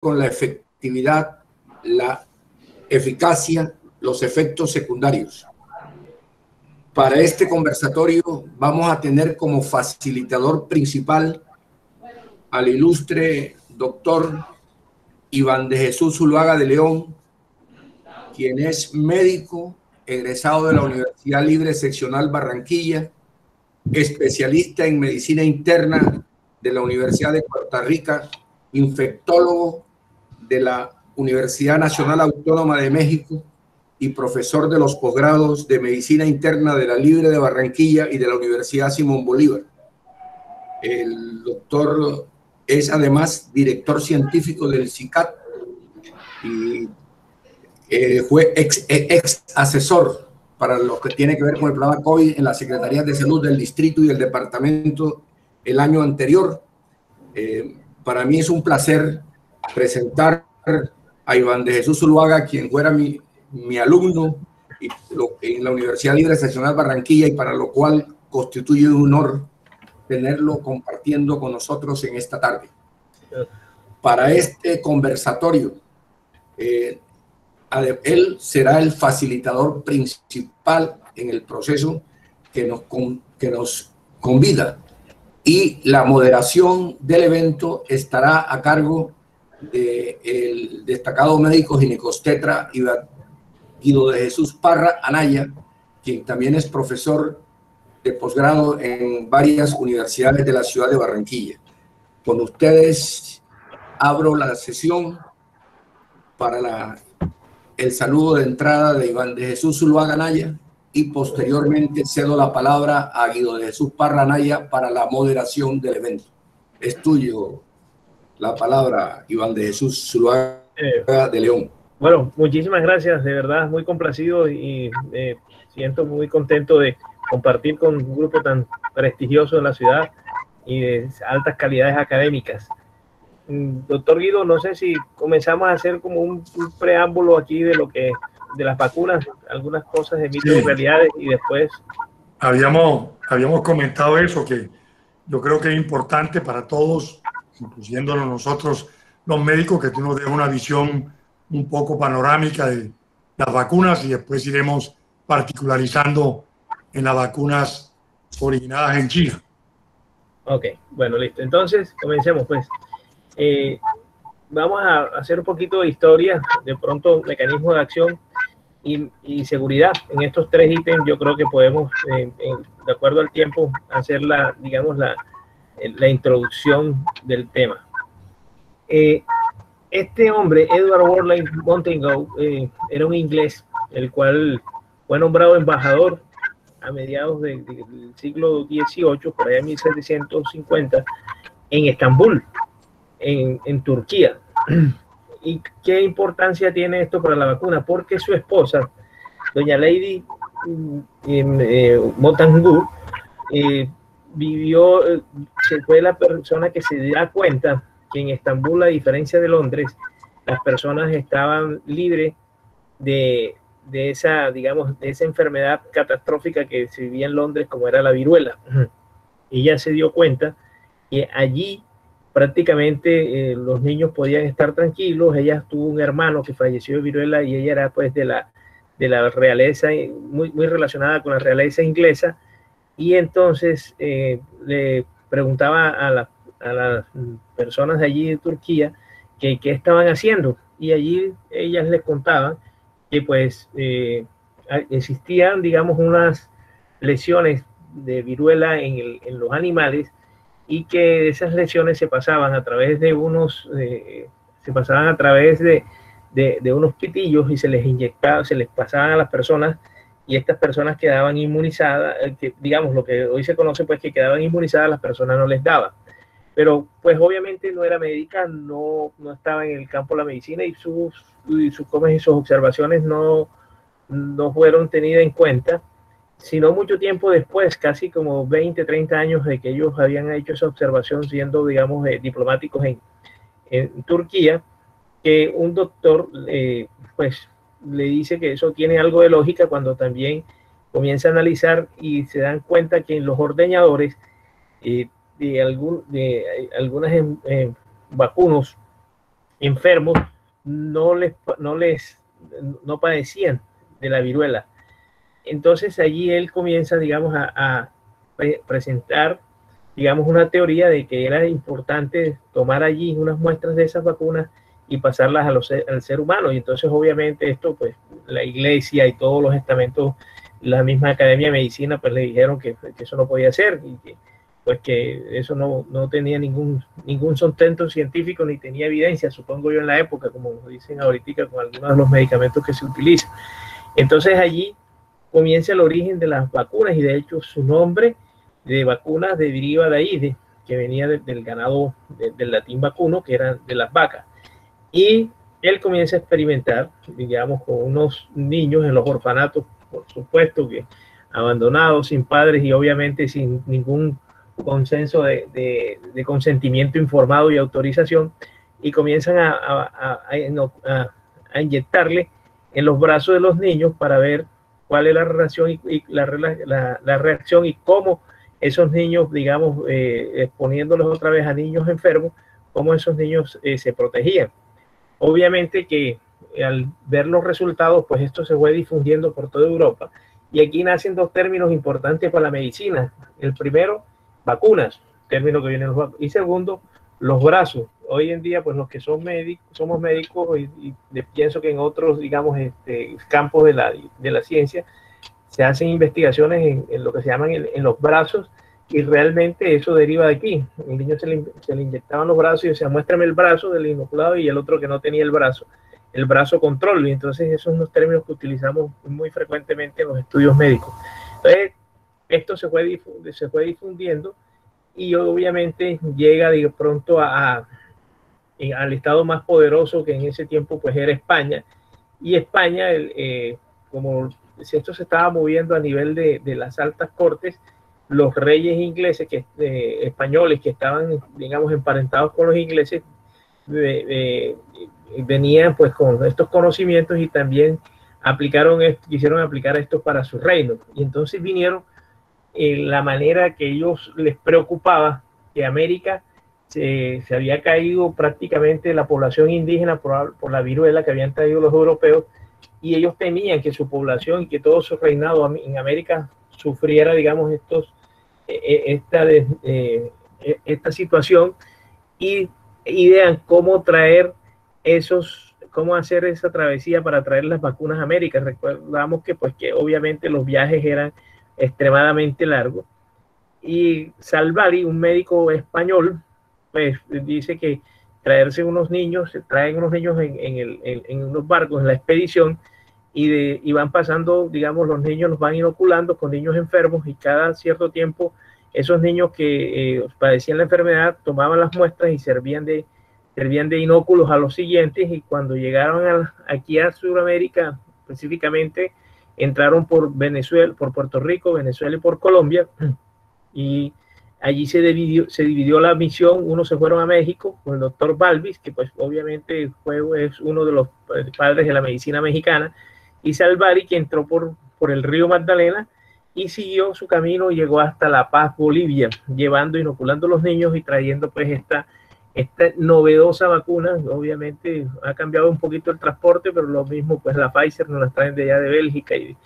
con la efectividad, la eficacia, los efectos secundarios. Para este conversatorio vamos a tener como facilitador principal al ilustre doctor Iván de Jesús Zuluaga de León, quien es médico egresado de la Universidad Libre Seccional Barranquilla, especialista en medicina interna de la Universidad de Costa Rica, infectólogo de la Universidad Nacional Autónoma de México y profesor de los posgrados de medicina interna de la Libre de Barranquilla y de la Universidad Simón Bolívar. El doctor es además director científico del CICAT y fue ex asesor para lo que tiene que ver con el programa COVID en las Secretarías de Salud del Distrito y del Departamento el año anterior. Para mí es un placer presentar a Iván de Jesús Zuluaga, quien fuera mi alumno en la Universidad Libre Seccional Barranquilla, y para lo cual constituye un honor tenerlo compartiendo con nosotros en esta tarde. Para este conversatorio, él será el facilitador principal en el proceso que nos convida, y la moderación del evento estará a cargo del destacado médico ginecostetra Guido de Jesús Parra Anaya, quien también es profesor de posgrado en varias universidades de la ciudad de Barranquilla. Con ustedes abro la sesión para el saludo de entrada de Iván de Jesús Zuluaga Anaya, y posteriormente cedo la palabra a Guido de Jesús Parra Anaya para la moderación del evento. Es tuyo la palabra, Iván de Jesús Zuluaga de León. Bueno, muchísimas gracias, de verdad, muy complacido y siento muy contento de compartir con un grupo tan prestigioso en la ciudad y de altas calidades académicas. Doctor Guido, no sé si comenzamos a hacer como un preámbulo aquí de las vacunas, algunas cosas de mitos y realidades, y después... Habíamos comentado eso, que yo creo que es importante para todos, incluyéndonos nosotros los médicos, que tú nos des una visión un poco panorámica de las vacunas, y después iremos particularizando en las vacunas originadas en China. Ok, bueno, listo. Entonces, comencemos pues. Vamos a hacer un poquito de historia, de pronto mecanismos de acción y seguridad. En estos tres ítems yo creo que podemos, de acuerdo al tiempo, hacer la introducción del tema. Este hombre, Edward Worley Montagu, era un inglés, el cual fue nombrado embajador a mediados del siglo XVIII, por allá en 1750, en Estambul, en Turquía. ¿Y qué importancia tiene esto para la vacuna? Porque su esposa, doña Lady Montagu, fue la persona que se da cuenta que en Estambul, a diferencia de Londres, las personas estaban libres de esa, digamos, de esa enfermedad catastrófica que se vivía en Londres, como era la viruela. Ella se dio cuenta que allí prácticamente los niños podían estar tranquilos. Ella tuvo un hermano que falleció de viruela y ella era pues de la realeza, muy relacionada con la realeza inglesa, y entonces le preguntaba a las personas de allí de Turquía qué estaban haciendo, y allí ellas les contaban que pues existían, digamos, unas lesiones de viruela en los animales, y que esas lesiones se pasaban a través de unos unos pitillos, y se les inyectaba, se les pasaban a las personas, y estas personas quedaban inmunizadas, digamos, lo que hoy se conoce pues que quedaban inmunizadas, las personas no les daban. Pero pues obviamente no era médica, no estaba en el campo de la medicina, y sus observaciones no fueron tenidas en cuenta, sino mucho tiempo después, casi como 20, 30 años de que ellos habían hecho esa observación, siendo, digamos, diplomáticos en Turquía, que un doctor pues le dice que eso tiene algo de lógica cuando también comienza a analizar y se dan cuenta que en los ordeñadores de algunas vacunos enfermos no padecían de la viruela. Entonces allí él comienza, digamos, a presentar, digamos, una teoría de que era importante tomar allí unas muestras de esas vacunas y pasarlas al ser humano. Y entonces obviamente esto, pues la iglesia y todos los estamentos, la misma Academia de Medicina, pues le dijeron que eso no podía ser, y que pues que eso no tenía ningún sustento científico ni tenía evidencia, supongo yo, en la época, como dicen ahorita con algunos de los medicamentos que se utilizan. Entonces allí comienza el origen de las vacunas, y de hecho su nombre de vacunas deriva de ahí, que venía del ganado, del latín vacuno, que eran de las vacas. Y él comienza a experimentar, digamos, con unos niños en los orfanatos, por supuesto que abandonados, sin padres y obviamente sin ningún consenso de consentimiento informado y autorización, y comienzan a inyectarle en los brazos de los niños para ver cuál es la relación y la reacción, y cómo esos niños, digamos, exponiéndolos otra vez a niños enfermos, cómo esos niños se protegían. Obviamente que al ver los resultados, pues esto se fue difundiendo por toda Europa, y aquí nacen dos términos importantes para la medicina. El primero, vacunas, término que viene de los vacunos, y segundo, los brazos. Hoy en día, pues los que somos médicos, y pienso que en otros, digamos, campos de la ciencia, se hacen investigaciones en lo que se llaman en los brazos, y realmente eso deriva de aquí. El niño se le inyectaban los brazos y decía, muéstrame el brazo del inoculado, y el otro que no tenía el brazo control. Y entonces esos son los términos que utilizamos muy frecuentemente en los estudios médicos. Entonces, esto se fue difundiendo, y obviamente llega de pronto al estado más poderoso, que en ese tiempo pues era España. Y España, como si esto se estaba moviendo a nivel de las altas cortes, los reyes ingleses, españoles, que estaban, digamos, emparentados con los ingleses, venían pues con estos conocimientos, y también quisieron aplicar esto para su reino. Y entonces vinieron la manera que ellos les preocupaba, que América se había caído prácticamente la población indígena por la viruela que habían traído los europeos, y ellos temían que su población y que todo su reinado en América sufriera, digamos, esta situación, y idean cómo hacer esa travesía para traer las vacunas a América. Recordamos que obviamente los viajes eran extremadamente largos, y Salvari, un médico español, pues dice que traen unos niños en unos barcos en la expedición, y van pasando, digamos, los niños los van inoculando con niños enfermos, y cada cierto tiempo esos niños que padecían la enfermedad tomaban las muestras y servían de inóculos a los siguientes. Y cuando llegaron aquí a Sudamérica, específicamente entraron por Venezuela, por Puerto Rico, Venezuela y por Colombia, y allí se dividió la misión. Unos se fueron a México con el doctor Balbis, que pues obviamente es uno de los padres de la medicina mexicana, y Salvari, que entró por el río Magdalena y siguió su camino y llegó hasta La Paz, Bolivia, inoculando a los niños y trayendo pues esta novedosa vacuna. Obviamente ha cambiado un poquito el transporte, pero lo mismo, pues la Pfizer nos la traen de allá de Bélgica, y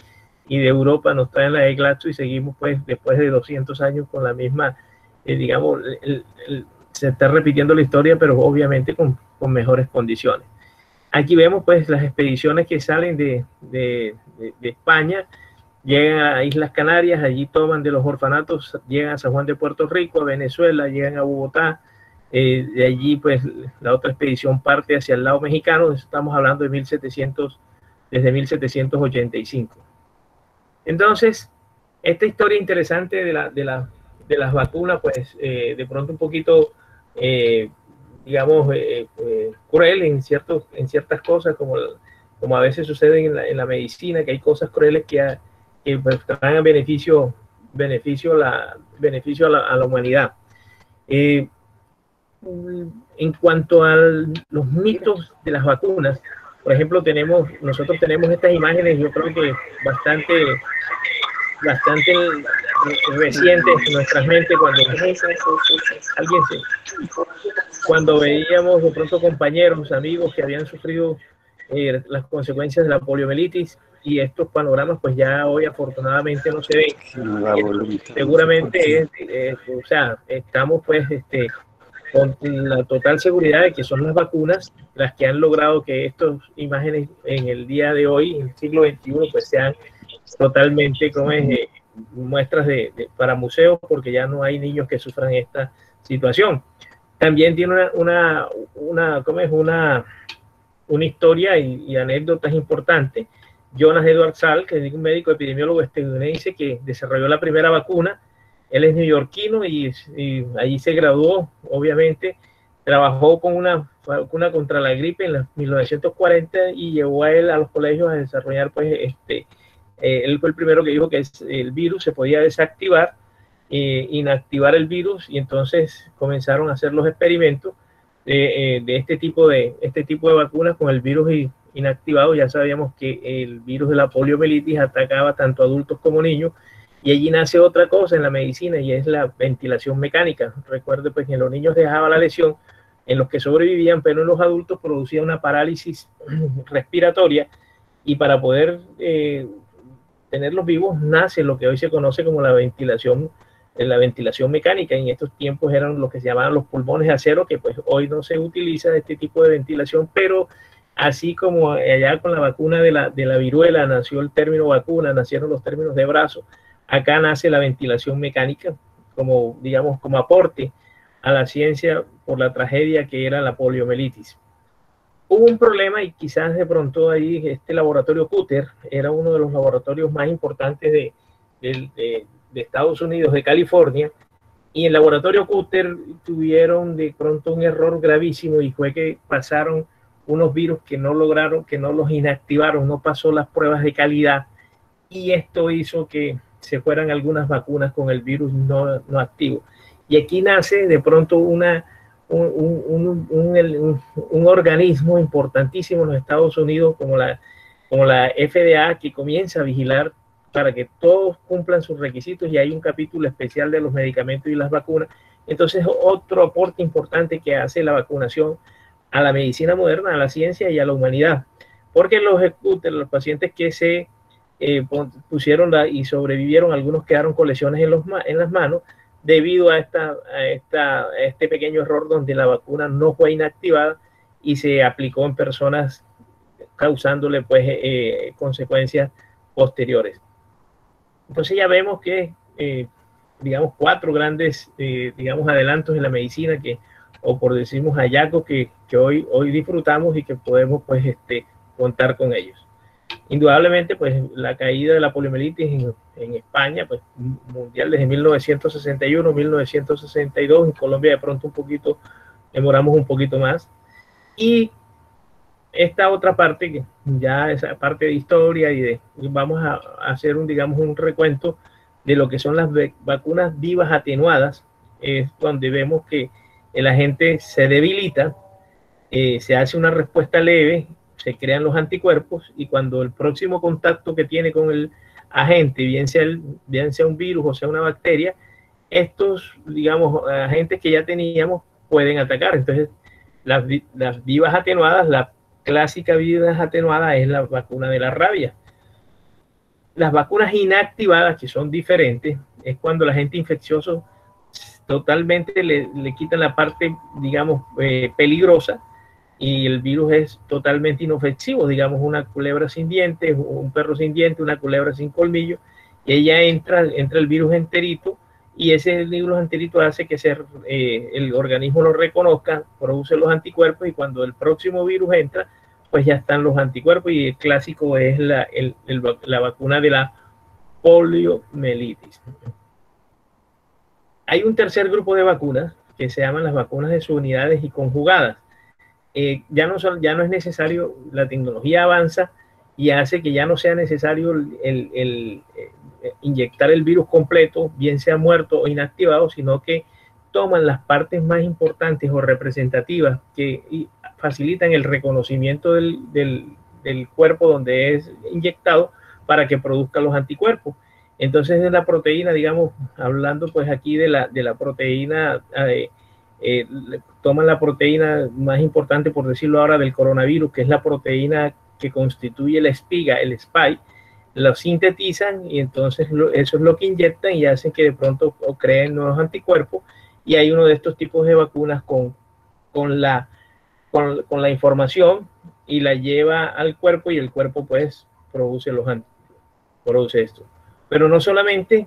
de Europa nos traen la de Glaxo, y seguimos pues después de 200 años con la misma, digamos, se está repitiendo la historia, pero obviamente con mejores condiciones. Aquí vemos pues las expediciones que salen de España, llegan a Islas Canarias, allí toman de los orfanatos, llegan a San Juan de Puerto Rico, a Venezuela, llegan a Bogotá. De allí pues la otra expedición parte hacia el lado mexicano. Estamos hablando de desde 1785. Entonces, esta historia interesante de las vacunas, pues de pronto un poquito, digamos, cruel en ciertas cosas, como a veces sucede en la medicina, que hay cosas crueles que pues, traen beneficio a la humanidad. En cuanto a los mitos de las vacunas, por ejemplo, nosotros tenemos estas imágenes, yo creo que bastante reciente en nuestras mentes cuando veíamos de pronto compañeros, amigos que habían sufrido las consecuencias de la poliomielitis, y estos panoramas pues ya hoy afortunadamente no se ven. Seguramente o sea, estamos pues con la total seguridad de que son las vacunas las que han logrado que estas imágenes en el día de hoy, en el siglo XXI, pues sean totalmente como muestras para museos, porque ya no hay niños que sufran esta situación. También tiene una historia y anécdotas importantes. Jonas Edward Salk, que es un médico epidemiólogo estadounidense que desarrolló la primera vacuna. Él es neoyorquino y allí se graduó, obviamente. Trabajó con una vacuna contra la gripe en los 1940 y llevó a él a los colegios a desarrollar, pues, él fue el primero que dijo que el virus se podía desactivar, inactivar el virus, y entonces comenzaron a hacer los experimentos de este tipo de vacunas con el virus inactivado. Ya sabíamos que el virus de la poliomielitis atacaba tanto a adultos como niños, y allí nace otra cosa en la medicina, y es la ventilación mecánica. Recuerde pues que en los niños dejaba la lesión, en los que sobrevivían, pero en los adultos producía una parálisis respiratoria, y para poder tenerlos vivos nace lo que hoy se conoce como la ventilación mecánica. En estos tiempos eran los que se llamaban los pulmones de acero, que pues hoy no se utiliza este tipo de ventilación, pero así como allá con la vacuna de la viruela nació el término vacuna, nacieron los términos de brazo, acá nace la ventilación mecánica como, digamos, como aporte a la ciencia por la tragedia que era la poliomielitis. Hubo un problema, y quizás de pronto ahí este laboratorio Cutter era uno de los laboratorios más importantes de Estados Unidos, de California, y el laboratorio Cutter tuvieron de pronto un error gravísimo, y fue que pasaron unos virus que no lograron, que no los inactivaron, no pasó las pruebas de calidad, y esto hizo que se fueran algunas vacunas con el virus no activo. Y aquí nace de pronto un organismo importantísimo en los Estados Unidos como la FDA, que comienza a vigilar para que todos cumplan sus requisitos, y hay un capítulo especial de los medicamentos y las vacunas. Entonces, otro aporte importante que hace la vacunación a la medicina moderna, a la ciencia y a la humanidad, porque los pacientes que se pusieron y sobrevivieron, algunos quedaron con lesiones en las manos debido a este pequeño error donde la vacuna no fue inactivada y se aplicó en personas, causándole pues consecuencias posteriores. Entonces ya vemos que digamos 4 grandes digamos adelantos en la medicina, o por decimos hallazgos que hoy disfrutamos y que podemos pues contar con ellos. Indudablemente pues la caída de la poliomielitis en España pues mundial desde 1961, 1962, en Colombia de pronto demoramos un poquito más, y esta otra parte, que ya esa parte de historia vamos a hacer un recuento de lo que son las vacunas vivas atenuadas. Es donde vemos que el agente se debilita, se hace una respuesta leve, se crean los anticuerpos, y cuando el próximo contacto que tiene con el agente, bien sea un virus o sea una bacteria, estos, digamos, agentes que ya teníamos pueden atacar. Entonces, las vivas atenuadas, la clásica vivas atenuada es la vacuna de la rabia. Las vacunas inactivadas, que son diferentes, es cuando el agente infeccioso totalmente le quitan la parte, digamos, peligrosa, y el virus es totalmente inofensivo, digamos una culebra sin dientes, un perro sin dientes, una culebra sin colmillo, y ella entra el virus enterito, y ese virus enterito hace que el organismo lo reconozca, produce los anticuerpos, y cuando el próximo virus entra, pues ya están los anticuerpos, y el clásico es la vacuna de la poliomielitis. Hay un tercer grupo de vacunas que se llaman las vacunas de subunidades y conjugadas. Ya no es necesario, la tecnología avanza y hace que ya no sea necesario inyectar el virus completo, bien sea muerto o inactivado, sino que toman las partes más importantes o representativas que facilitan el reconocimiento del cuerpo donde es inyectado, para que produzca los anticuerpos. Entonces de la proteína, digamos, hablando pues aquí de la proteína, toman la proteína más importante, por decirlo ahora, del coronavirus, que es la proteína que constituye la espiga, el spike, lo sintetizan y entonces eso es lo que inyectan y hacen que de pronto creen nuevos anticuerpos, y hay uno de estos tipos de vacunas con la información y la lleva al cuerpo y el cuerpo pues produce esto. Pero no solamente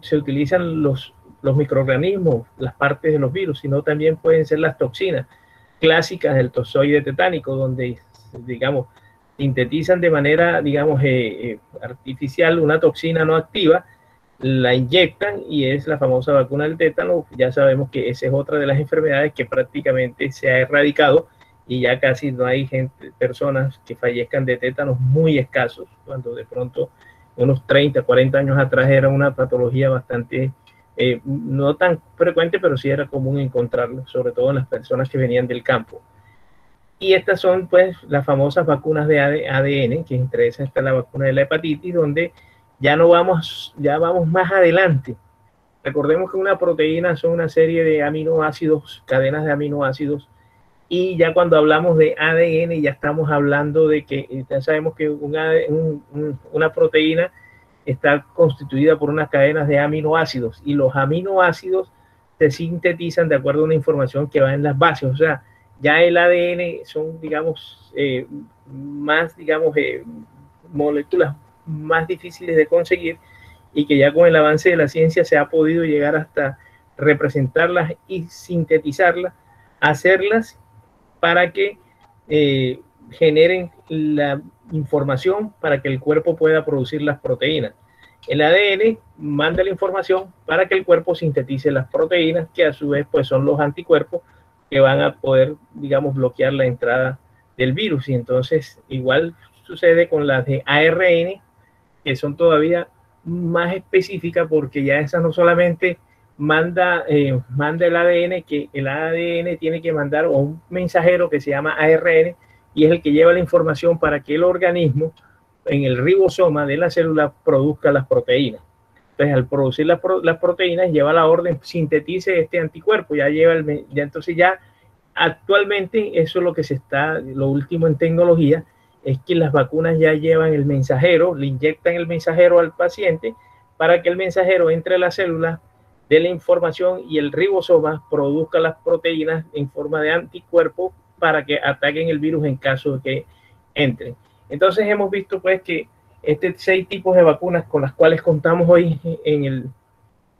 se utilizan los microorganismos, las partes de los virus, sino también pueden ser las toxinas clásicas del tozoide tetánico, donde, digamos, sintetizan de manera, digamos, artificial una toxina no activa, la inyectan y es la famosa vacuna del tétano. Ya sabemos que esa es otra de las enfermedades que prácticamente se ha erradicado y ya casi no hay personas que fallezcan de tétanos, muy escasos, cuando de pronto unos 30, 40 años atrás era una patología bastante, no tan frecuente, pero sí era común encontrarlo, sobre todo en las personas que venían del campo. Y estas son pues las famosas vacunas de ADN, que entre esas está la vacuna de la hepatitis, donde ya vamos más adelante. Recordemos que una proteína son una serie de aminoácidos, cadenas de aminoácidos, y ya cuando hablamos de ADN ya estamos hablando de que ya sabemos que una proteína está constituida por unas cadenas de aminoácidos, y los aminoácidos se sintetizan de acuerdo a una información que va en las bases. O sea, ya el ADN son, digamos, más, digamos, moléculas más difíciles de conseguir, y que ya con el avance de la ciencia se ha podido llegar hasta representarlas y sintetizarlas, hacerlas para que generen la información para que el cuerpo pueda producir las proteínas. El ADN manda la información para que el cuerpo sintetice las proteínas, que a su vez pues son los anticuerpos que van a poder, digamos, bloquear la entrada del virus. Y entonces igual sucede con las de ARN, que son todavía más específicas, porque ya esas no solamente manda el ADN, que el ADN tiene que mandar a un mensajero que se llama ARN, y es el que lleva la información para que el organismo en el ribosoma de la célula produzca las proteínas. Entonces, al producir las proteínas, lleva la orden, sintetice este anticuerpo, entonces ya actualmente eso es lo que lo último en tecnología, es que las vacunas ya llevan el mensajero, le inyectan el mensajero al paciente para que el mensajero entre a la célula, dé la información y el ribosoma produzca las proteínas en forma de anticuerpo para que ataquen el virus en caso de que entren. Entonces hemos visto pues que 6 tipos de vacunas con las cuales contamos hoy en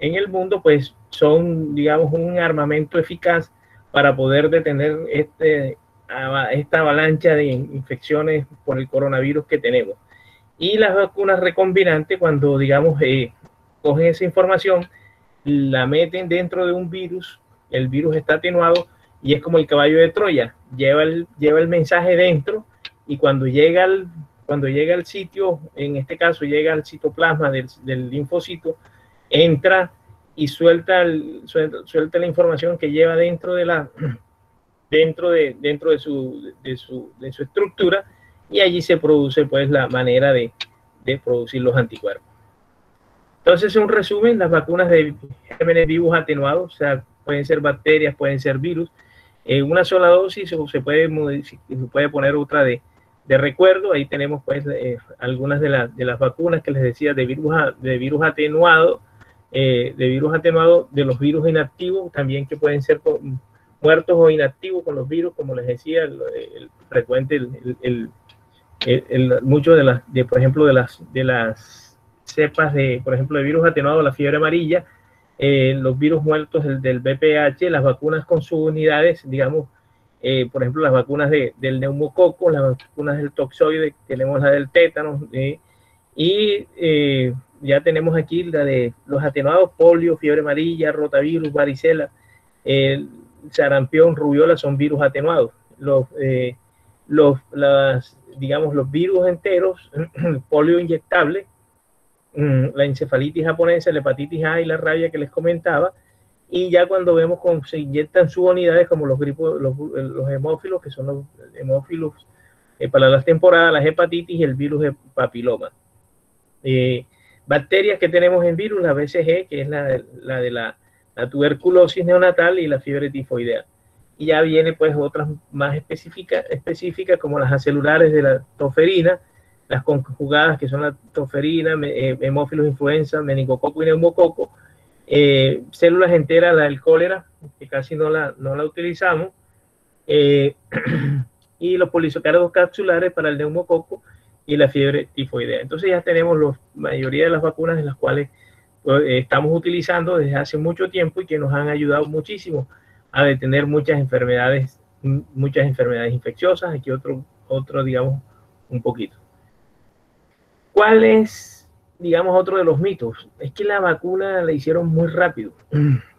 el mundo pues son, digamos, un armamento eficaz para poder detener esta avalancha de infecciones por el coronavirus que tenemos. Y las vacunas recombinantes, cuando, digamos, cogen esa información, la meten dentro de un virus, el virus está atenuado y es como el caballo de Troya, lleva el mensaje dentro, y cuando llega al sitio, en este caso llega al citoplasma del linfocito, entra y suelta la información que lleva dentro de su estructura, y allí se produce pues la manera de producir los anticuerpos. Entonces, en un resumen, las vacunas de gérmenes vivos atenuados, o sea, pueden ser bacterias, pueden ser virus, una sola dosis, o se puede poner otra de recuerdo. Ahí tenemos pues algunas de las vacunas que les decía de virus atenuado, de los virus inactivos, también que pueden ser muertos o inactivos con los virus, como les decía, frecuente, mucho por ejemplo, de las cepas por ejemplo, de virus atenuado, la fiebre amarilla, los virus muertos del VPH, las vacunas con subunidades, digamos, por ejemplo, las vacunas del neumococo, las vacunas del toxoide, tenemos la del tétano, y ya tenemos aquí la de los atenuados: polio, fiebre amarilla, rotavirus, varicela, sarampión, rubiola, son virus atenuados. Digamos, los virus enteros, el polio inyectable, la encefalitis japonesa, la hepatitis A y la rabia que les comentaba, y ya cuando vemos cómo se inyectan subunidades como los hemófilos, que son los hemófilos para las temporadas, las hepatitis y el virus de papiloma. bacterias que tenemos en virus, la BCG, que es la de la tuberculosis neonatal y la fiebre tifoidea. Y ya viene pues otras más específicas como las acelulares de la toferina, las conjugadas que son la toferina, hemófilos influenza, meningococo y neumococo, células enteras, la del cólera, que casi no la utilizamos, y los polisacarídeos capsulares para el neumococo y la fiebre tifoidea. Entonces ya tenemos la mayoría de las vacunas en las cuales estamos utilizando desde hace mucho tiempo y que nos han ayudado muchísimo a detener muchas enfermedades infecciosas. Aquí otro digamos, un poquito. ¿Cuál es, digamos, otro de los mitos? Es que la vacuna la hicieron muy rápido.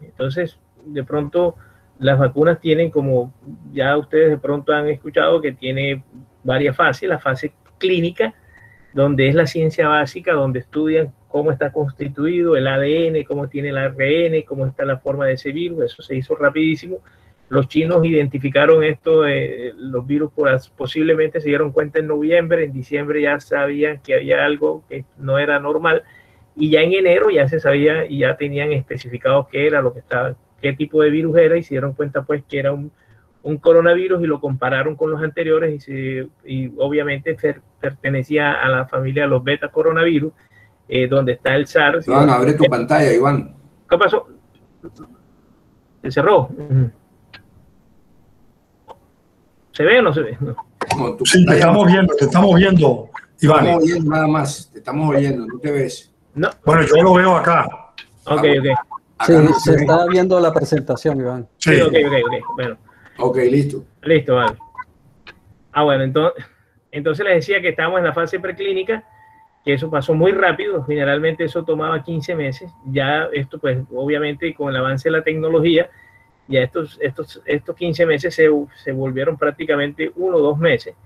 Entonces, de pronto, las vacunas tienen, como ya ustedes de pronto han escuchado, que tiene varias fases. La fase clínica, donde es la ciencia básica, donde estudian cómo está constituido el ADN, cómo tiene el ARN, cómo está la forma de ese virus. Eso se hizo rapidísimo. Los chinos identificaron esto, los virus posiblemente se dieron cuenta en noviembre, en diciembre ya sabían que había algo que no era normal, y ya en enero ya se sabía y ya tenían especificado qué era lo que estaba, qué tipo de virus era, y se dieron cuenta pues que era un coronavirus, y lo compararon con los anteriores, y obviamente pertenecía a la familia de los beta coronavirus, donde está el SARS. Iván, abre tu pantalla, Iván. ¿Qué pasó? ¿Se cerró? ¿Se ve o no se ve? No. No, sí, te estamos viendo, Iván. Te estamos oyendo nada más, te estamos oyendo, no te ves. No. Bueno, yo lo veo acá. Ok. Sí, se está viendo la presentación, Iván. Sí, ok. Bueno. Ok, listo. Listo, vale. Bueno, entonces les decía que estábamos en la fase preclínica, que eso pasó muy rápido. Generalmente eso tomaba 15 meses. Ya esto, pues, obviamente, con el avance de la tecnología, ya estos 15 meses se volvieron prácticamente 1 o 2 meses.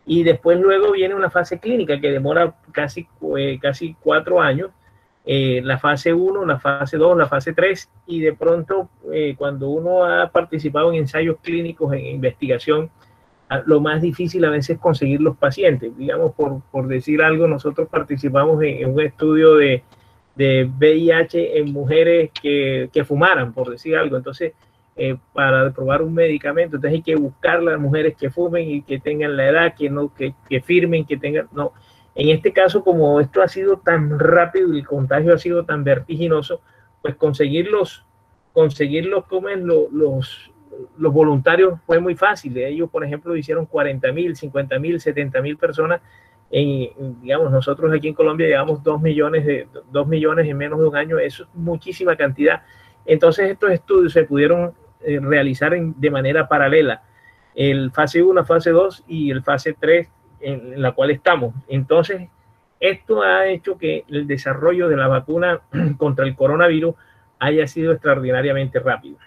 Y después luego viene una fase clínica que demora casi 4 años. La fase 1, la fase 2, la fase 3, y de pronto cuando uno ha participado en ensayos clínicos, en investigación, lo más difícil a veces es conseguir los pacientes. Digamos, por decir algo, nosotros participamos en un estudio de VIH en mujeres que fumaran, por decir algo. Entonces, para probar un medicamento, entonces hay que buscar las mujeres que fumen y que tengan la edad, que firmen, que tengan... No. En este caso, como esto ha sido tan rápido y el contagio ha sido tan vertiginoso, pues conseguir los voluntarios fue muy fácil. Ellos, por ejemplo, hicieron 40.000, 50.000, 70.000 personas. Digamos, nosotros aquí en Colombia llevamos 2 millones en menos de un año. Eso es muchísima cantidad. Entonces, estos estudios se pudieron realizar de manera paralela. El fase 1, fase 2 y el fase 3, en la cual estamos. Entonces, esto ha hecho que el desarrollo de la vacuna contra el coronavirus haya sido extraordinariamente rápido.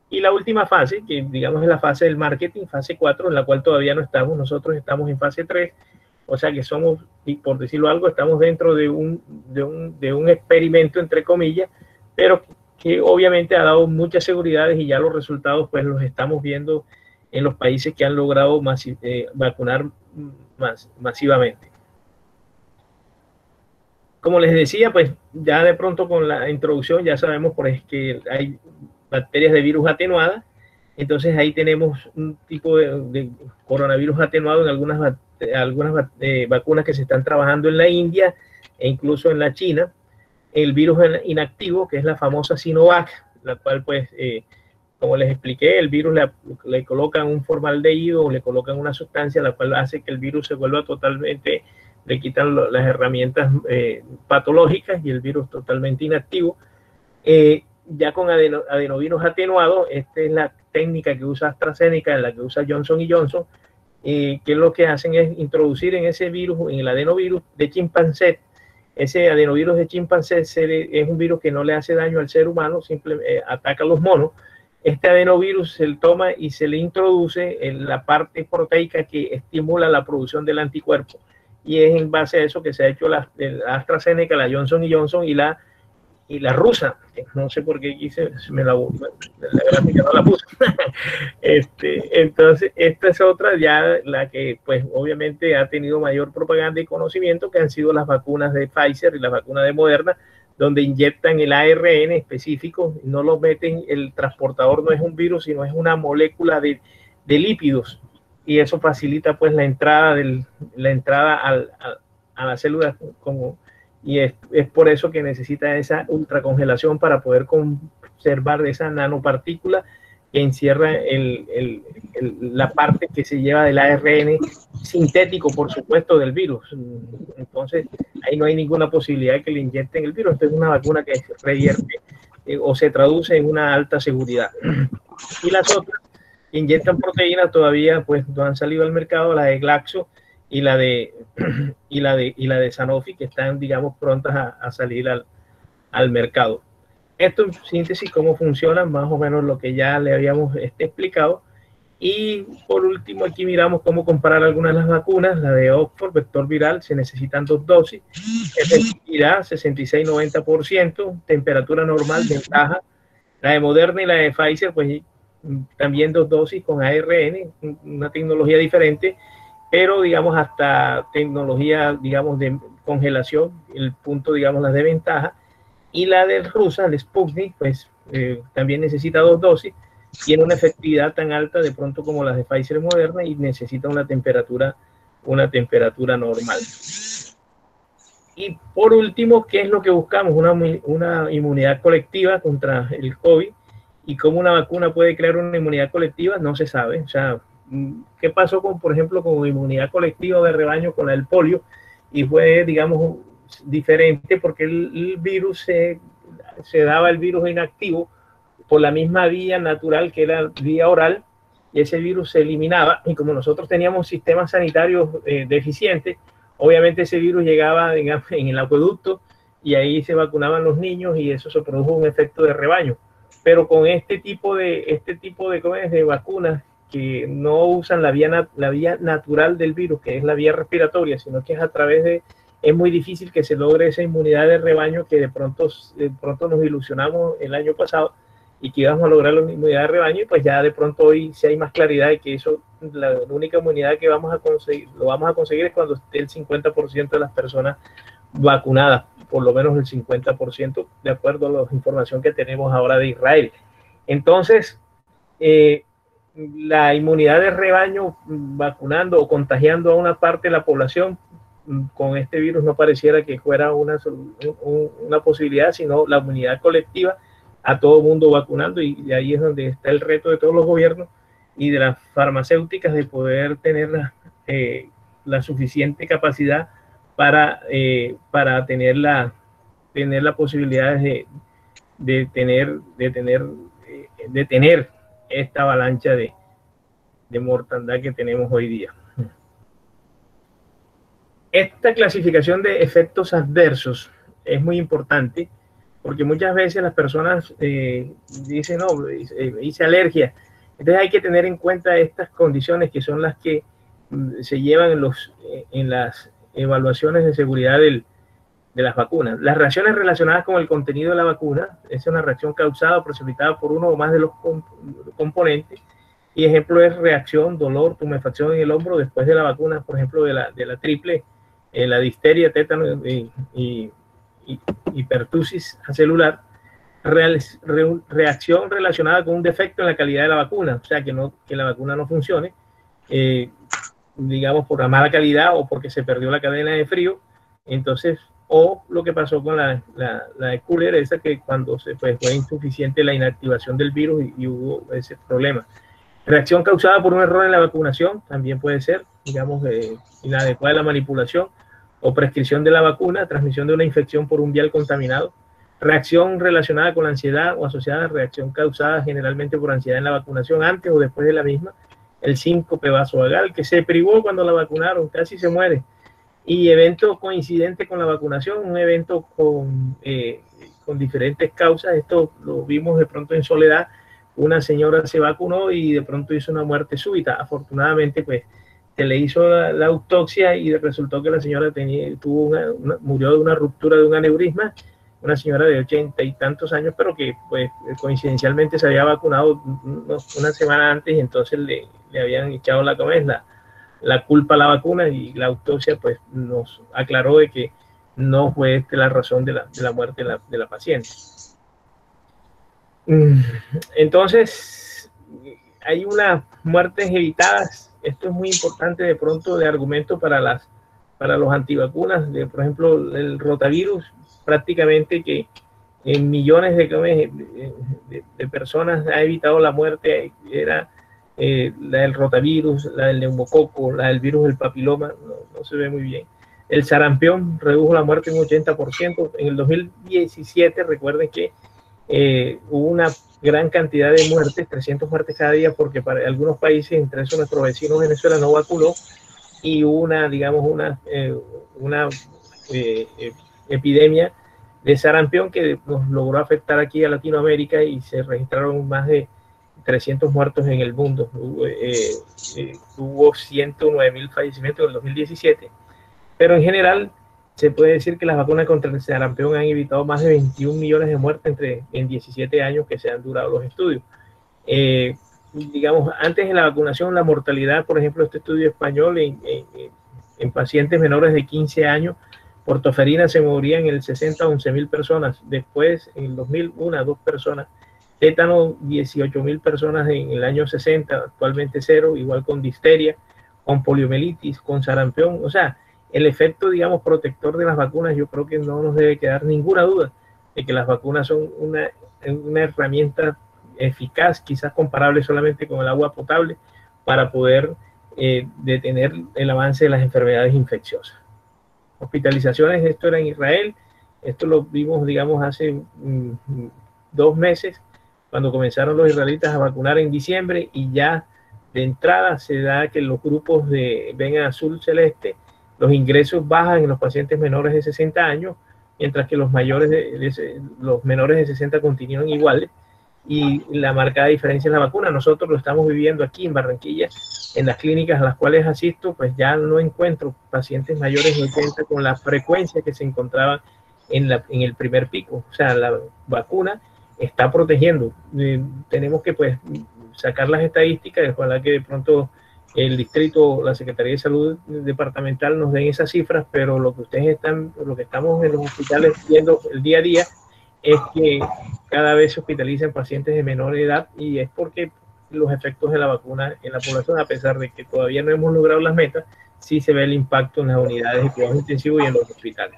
Y la última fase, que digamos es la fase del marketing, fase 4, en la cual todavía no estamos. Nosotros estamos en fase 3, o sea que somos, y por decirlo algo, estamos dentro de un experimento, entre comillas, pero que obviamente ha dado muchas seguridades, y ya los resultados pues los estamos viendo en los países que han logrado vacunar masivamente. Como les decía, pues ya de pronto con la introducción ya sabemos pues que hay bacterias de virus atenuadas. Entonces ahí tenemos un tipo de coronavirus atenuado en algunas vacunas que se están trabajando en la India e incluso en la China. El virus inactivo, que es la famosa Sinovac, la cual pues como les expliqué, el virus le colocan un formaldehído o le colocan una sustancia la cual hace que el virus se vuelva totalmente, le quitan las herramientas patológicas, y el virus totalmente inactivo. Ya con adenovirus atenuado, esta es la técnica que usa AstraZeneca, la que usa Johnson & Johnson, que lo que hacen es introducir en ese virus, en el adenovirus de chimpancé. Ese adenovirus de chimpancé es un virus que no le hace daño al ser humano, simplemente ataca a los monos. Este adenovirus se le toma y se le introduce en la parte proteica que estimula la producción del anticuerpo. Y es en base a eso que se ha hecho la AstraZeneca, la Johnson & Johnson y y la rusa, no sé por qué quise, la gráfica no la puse. Entonces, esta es otra, ya la que pues obviamente ha tenido mayor propaganda y conocimiento, que han sido las vacunas de Pfizer y las vacunas de Moderna, donde inyectan el ARN específico, no lo meten, el transportador no es un virus, sino es una molécula de lípidos, y eso facilita pues la entrada a la célula como... Y es por eso que necesita esa ultracongelación para poder conservar esa nanopartícula que encierra la parte que se lleva del ARN sintético, por supuesto, del virus. Entonces, ahí no hay ninguna posibilidad de que le inyecten el virus. Esta es una vacuna que revierte o se traduce en una alta seguridad. Y las otras que inyectan proteínas todavía pues no han salido al mercado, la de Glaxo y la de Sanofi, que están, digamos, prontas a salir al mercado. Esto en síntesis, cómo funcionan, más o menos lo que ya le habíamos explicado. Y por último, aquí miramos cómo comparar algunas de las vacunas. La de Oxford, vector viral, se necesitan 2 dosis. Efectividad, 66-90%. Temperatura normal, ventaja. La de Moderna y la de Pfizer, pues también 2 dosis con ARN, una tecnología diferente, pero digamos hasta tecnología, digamos, de congelación, el punto, digamos, las de ventaja. Y la de rusa, el Sputnik, pues también necesita 2 dosis, tiene una efectividad tan alta de pronto como las de Pfizer y Moderna, y necesita una temperatura normal. Y por último, ¿qué es lo que buscamos? Una inmunidad colectiva contra el COVID. ¿Y cómo una vacuna puede crear una inmunidad colectiva? No se sabe. O sea, ¿qué pasó por ejemplo, con inmunidad colectiva de rebaño con el polio? Y fue, digamos, diferente porque el virus se daba el virus inactivo por la misma vía natural que era vía oral, y ese virus se eliminaba. Y como nosotros teníamos sistemas sanitarios deficientes, obviamente ese virus llegaba, digamos, en el acueducto, y ahí se vacunaban los niños, y eso se produjo un efecto de rebaño. Pero con este tipo de vacunas que no usan la vía natural del virus, que es la vía respiratoria, sino que es a través de... Es muy difícil que se logre esa inmunidad de rebaño que de pronto nos ilusionamos el año pasado y que íbamos a lograr la inmunidad de rebaño, y pues ya de pronto hoy sí hay más claridad de que eso, la única inmunidad que vamos a conseguir es cuando esté el 50% de las personas vacunadas, por lo menos el 50%, de acuerdo a la información que tenemos ahora de Israel. Entonces, la inmunidad de rebaño vacunando o contagiando a una parte de la población con este virus no pareciera que fuera una posibilidad, sino la inmunidad colectiva, a todo el mundo vacunando, y ahí es donde está el reto de todos los gobiernos y de las farmacéuticas de poder tener la suficiente capacidad para tener la posibilidad de tener esta avalancha de mortandad que tenemos hoy día. Esta clasificación de efectos adversos es muy importante, porque muchas veces las personas dicen, no, hice alergia. Entonces hay que tener en cuenta estas condiciones, que son las que se llevan en las evaluaciones de seguridad de las vacunas. Las reacciones relacionadas con el contenido de la vacuna es una reacción causada o precipitada por uno o más de los componentes, y ejemplo es reacción, dolor, tumefacción en el hombro después de la vacuna, por ejemplo de la triple, la difteria, tétano y pertusis celular. Reacción relacionada con un defecto en la calidad de la vacuna, o sea, que la vacuna no funcione, digamos por la mala calidad o porque se perdió la cadena de frío. Entonces, o lo que pasó con la de Cooler, esa que cuando fue insuficiente la inactivación del virus y hubo ese problema. Reacción causada por un error en la vacunación, también puede ser, digamos, inadecuada la manipulación o prescripción de la vacuna, transmisión de una infección por un vial contaminado. Reacción relacionada con la ansiedad o asociada a reacción causada generalmente por ansiedad en la vacunación, antes o después de la misma. El síncope vasovagal, que se privó cuando la vacunaron, casi se muere. Y evento coincidente con la vacunación, un evento con diferentes causas. Esto lo vimos de pronto en Soledad. Una señora se vacunó y de pronto hizo una muerte súbita. Afortunadamente, pues, se le hizo la autopsia y resultó que la señora murió de una ruptura de un aneurisma, una señora de 80 y tantos años, pero que pues coincidencialmente se había vacunado una semana antes y entonces le habían echado la culpa a la vacuna, y la autopsia pues nos aclaró de que no fue la razón de la muerte de la paciente. Entonces, hay unas muertes evitadas. Esto es muy importante de pronto de argumento para los antivacunas. Por ejemplo, el rotavirus, prácticamente que en millones de personas ha evitado la muerte. Era la del rotavirus, la del neumococo, la del virus del papiloma, no se ve muy bien. El sarampión redujo la muerte en un 80%. En el 2017, recuerden que hubo una gran cantidad de muertes, 300 muertes cada día, porque para algunos países, entre esos nuestro vecino Venezuela, no vacunó, y hubo una epidemia de sarampión que nos logró afectar aquí a Latinoamérica, y se registraron más de 300 muertos en el mundo. Hubo 109.000 fallecimientos en el 2017, pero en general se puede decir que las vacunas contra el sarampión han evitado más de 21 millones de muertes en 17 años que se han durado los estudios. Digamos, antes de la vacunación, la mortalidad, por ejemplo, este estudio español en pacientes menores de 15 años, por toferina se morían en el 60 a 11.000 personas. Después, en el 2000, 1 a 2 personas. Tétano, 18.000 personas en el año 60, actualmente 0, igual con difteria, con poliomielitis, con sarampión. O sea, el efecto, digamos, protector de las vacunas, yo creo que no nos debe quedar ninguna duda de que las vacunas son una herramienta eficaz, quizás comparable solamente con el agua potable, para poder detener el avance de las enfermedades infecciosas. Hospitalizaciones, esto era en Israel, esto lo vimos, digamos, hace 2 meses, cuando comenzaron los israelitas a vacunar en diciembre, y ya de entrada se da que los grupos ven azul celeste, los ingresos bajan en los pacientes menores de 60 años, mientras que los menores de 60 continúan iguales, y la marcada diferencia en la vacuna. Nosotros lo estamos viviendo aquí en Barranquilla, en las clínicas a las cuales asisto, pues ya no encuentro pacientes mayores de 80 con la frecuencia que se encontraba en el primer pico. O sea, la vacuna está protegiendo. Tenemos que pues sacar las estadísticas, ojalá que de pronto el distrito, la Secretaría de Salud departamental nos den esas cifras, pero lo que estamos en los hospitales viendo el día a día es que cada vez se hospitalizan pacientes de menor edad, y es porque los efectos de la vacuna en la población, a pesar de que todavía no hemos logrado las metas, sí se ve el impacto en las unidades de cuidados intensivos y en los hospitales.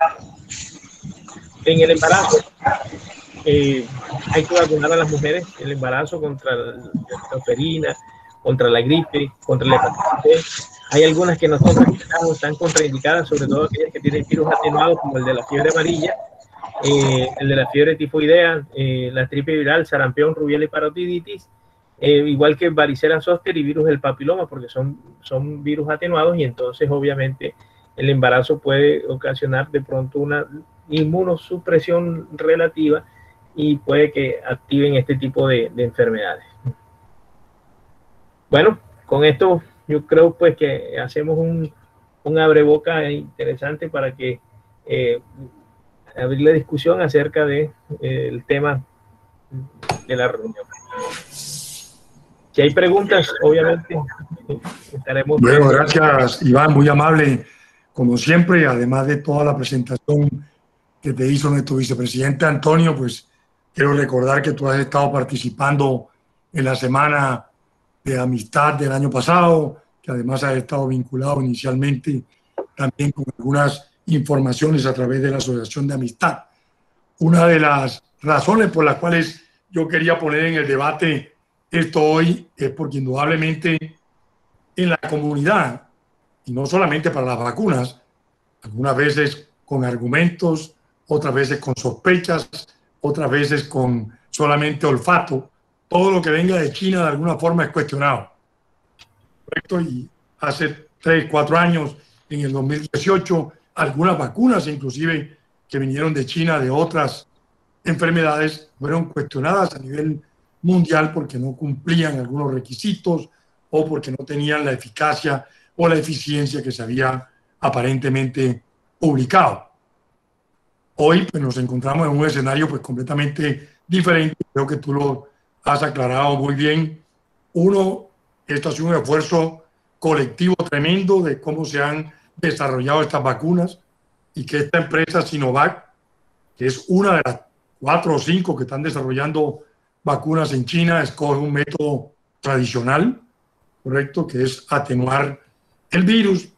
En el embarazo, hay que vacunar a las mujeres, el embarazo contra la toferina, contra la gripe, contra la hepatitis B. Hay algunas que no están contraindicadas, sobre todo aquellas que tienen virus atenuados, como el de la fiebre amarilla, el de la fiebre tifoidea, la tripe viral, sarampión, rubiola y parotiditis, igual que varicela zoster y virus del papiloma, porque son virus atenuados, y entonces obviamente el embarazo puede ocasionar de pronto una inmunosupresión relativa y puede que activen este tipo de enfermedades. Bueno, con esto yo creo pues que hacemos un abreboca interesante para que abrir la discusión acerca del tema de la reunión. Si hay preguntas, obviamente estaremos... Bueno, gracias, Iván, muy amable, como siempre, además de toda la presentación que te hizo nuestro vicepresidente Antonio. Pues quiero recordar que tú has estado participando en la Semana de Amistad del año pasado, que además has estado vinculado inicialmente también con algunas informaciones a través de la Asociación de Amistad. Una de las razones por las cuales yo quería poner en el debate esto hoy es porque indudablemente en la comunidad, y no solamente para las vacunas, algunas veces con argumentos, otras veces con sospechas, otras veces con solamente olfato, todo lo que venga de China de alguna forma es cuestionado. ¿Correcto? Y hace 3, 4 años, en el 2018, algunas vacunas inclusive que vinieron de China de otras enfermedades fueron cuestionadas a nivel mundial porque no cumplían algunos requisitos o porque no tenían la eficacia o la eficiencia que se había aparentemente publicado. Hoy pues, nos encontramos en un escenario pues, completamente diferente. Creo que tú lo has aclarado muy bien. Uno, esto ha sido un esfuerzo colectivo tremendo de cómo se han desarrollado estas vacunas y que esta empresa Sinovac, que es una de las 4 o 5 que están desarrollando vacunas en China, escoge un método tradicional, correcto, que es atenuar el virus,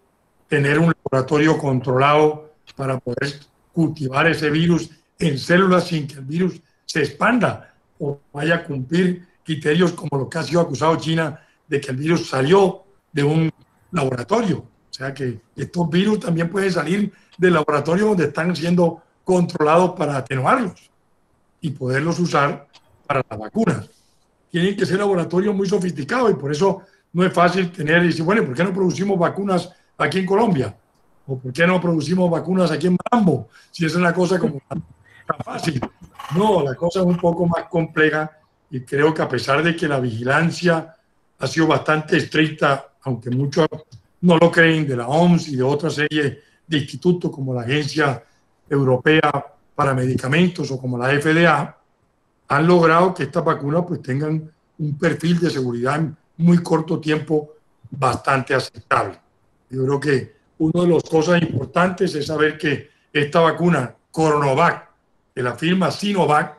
tener un laboratorio controlado para poder cultivar ese virus en células sin que el virus se expanda o vaya a cumplir criterios como lo que ha sido acusado China de que el virus salió de un laboratorio. O sea que estos virus también pueden salir del laboratorio donde están siendo controlados para atenuarlos y poderlos usar para las vacunas. Tienen que ser laboratorios muy sofisticados y por eso no es fácil tener y decir, bueno, ¿por qué no producimos vacunas aquí en Colombia? ¿O por qué no producimos vacunas aquí en Marambo? Si es una cosa como tan fácil. No, la cosa es un poco más compleja y creo que a pesar de que la vigilancia ha sido bastante estricta, aunque muchos no lo creen, de la OMS y de otra serie de institutos como la Agencia Europea para Medicamentos o como la FDA, han logrado que estas vacunas pues tengan un perfil de seguridad en muy corto tiempo bastante aceptable. Yo creo que una de las cosas importantes es saber que esta vacuna Coronavac, de la firma Sinovac,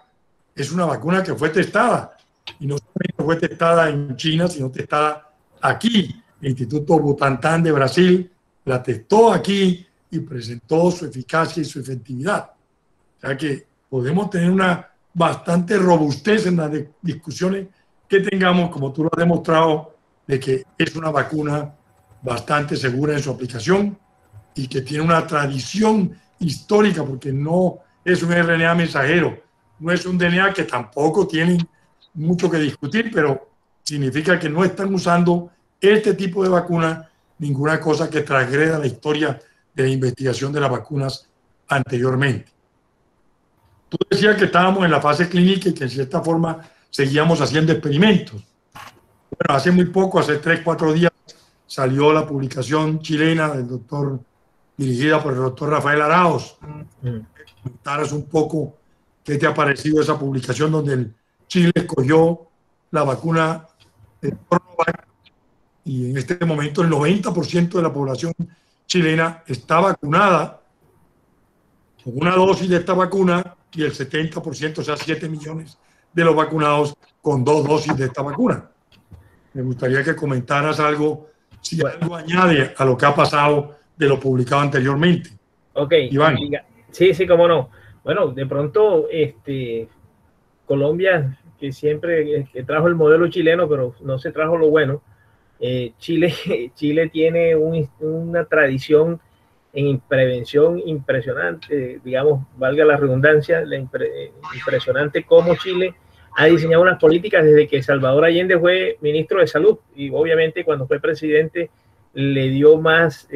es una vacuna que fue testada y no solamente fue testada en China, sino testada aquí. El Instituto Butantan de Brasil la testó aquí y presentó su eficacia y su efectividad. O sea que podemos tener una bastante robustez en las discusiones que tengamos, como tú lo has demostrado, de que es una vacuna bastante segura en su aplicación y que tiene una tradición histórica, porque no es un RNA mensajero, no es un DNA que tampoco tiene mucho que discutir, pero significa que no están usando este tipo de vacuna, ninguna cosa que transgreda la historia de la investigación de las vacunas anteriormente. Tú decías que estábamos en la fase clínica y que en cierta forma seguíamos haciendo experimentos. Bueno, hace muy poco, hace 3 o 4 días, salió la publicación chilena del doctor, dirigida por el doctor Rafael Araoz. Comentaras un poco qué te ha parecido esa publicación donde el Chile escogió la vacuna de Coronavac y en este momento el 90% de la población chilena está vacunada con una dosis de esta vacuna y el 70%, o sea, 7 millones de los vacunados con 2 dosis de esta vacuna. Me gustaría que comentaras algo, si algo añade a lo que ha pasado de lo publicado anteriormente. Ok, Iván. Sí, cómo no. Bueno, de pronto, Colombia, que siempre que trajo el modelo chileno, pero no se trajo lo bueno. Chile tiene una tradición en prevención impresionante, digamos, valga la redundancia, impresionante cómo Chile ha diseñado unas políticas desde que Salvador Allende fue ministro de Salud y obviamente cuando fue presidente le dio más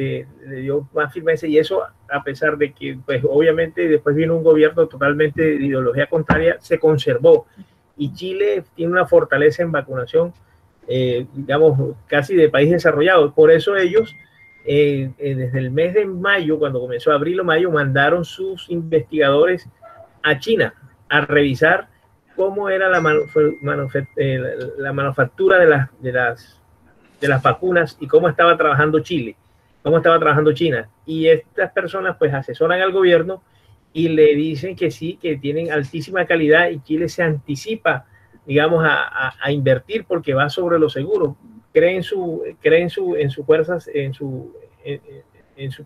firmeza, y eso a pesar de que pues obviamente después vino un gobierno totalmente de ideología contraria, se conservó, y Chile tiene una fortaleza en vacunación, digamos, casi de país desarrollado. Por eso ellos desde el mes de mayo, cuando comenzó abril o mayo, mandaron sus investigadores a China a revisar cómo era la manufactura de las vacunas y cómo estaba trabajando Chile, cómo estaba trabajando China. Y estas personas pues asesoran al gobierno y le dicen que sí, que tienen altísima calidad, y Chile se anticipa, digamos, a invertir porque va sobre lo seguro. Creen en sus fuerzas, en su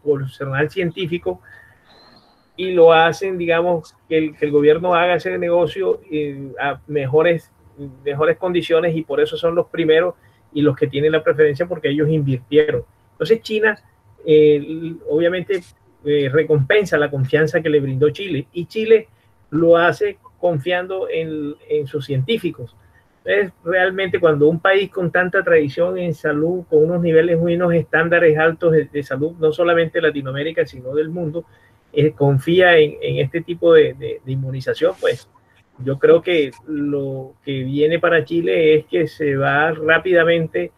personal científico, y lo hacen, digamos, que el gobierno haga ese negocio a mejores condiciones, y por eso son los primeros y los que tienen la preferencia porque ellos invirtieron. Entonces China obviamente recompensa la confianza que le brindó Chile, y Chile lo hace confiando en sus científicos. Entonces, realmente cuando un país con tanta tradición en salud, con unos niveles, unos estándares altos de salud, no solamente de Latinoamérica, sino del mundo, confía en este tipo de inmunización, pues yo creo que lo que viene para Chile es que se va rápidamente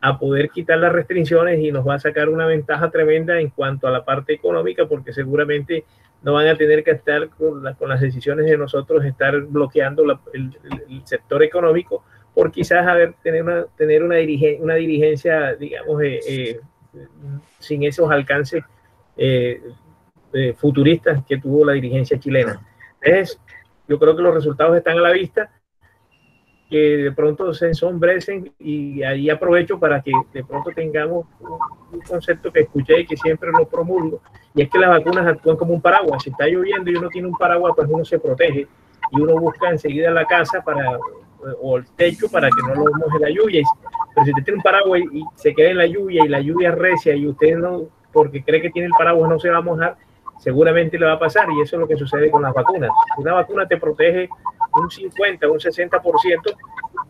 a poder quitar las restricciones y nos va a sacar una ventaja tremenda en cuanto a la parte económica, porque seguramente no van a tener que estar con las decisiones de nosotros, estar bloqueando el sector económico, por quizás tener una dirigencia, digamos, sin esos alcances futuristas que tuvo la dirigencia chilena. Entonces, yo creo que los resultados están a la vista, que de pronto se ensombrecen, y ahí aprovecho para que de pronto tengamos un concepto que escuché y que siempre lo promulgo, y es que las vacunas actúan como un paraguas. Si está lloviendo y uno tiene un paraguas, pues uno se protege y uno busca enseguida la casa o el techo para que no lo moje la lluvia. Pero si usted tiene un paraguas y se queda en la lluvia y la lluvia es recia y usted no, porque cree que tiene el paraguas, no se va a mojar, seguramente le va a pasar, y eso es lo que sucede con las vacunas. Si una vacuna te protege un 50, un 60%,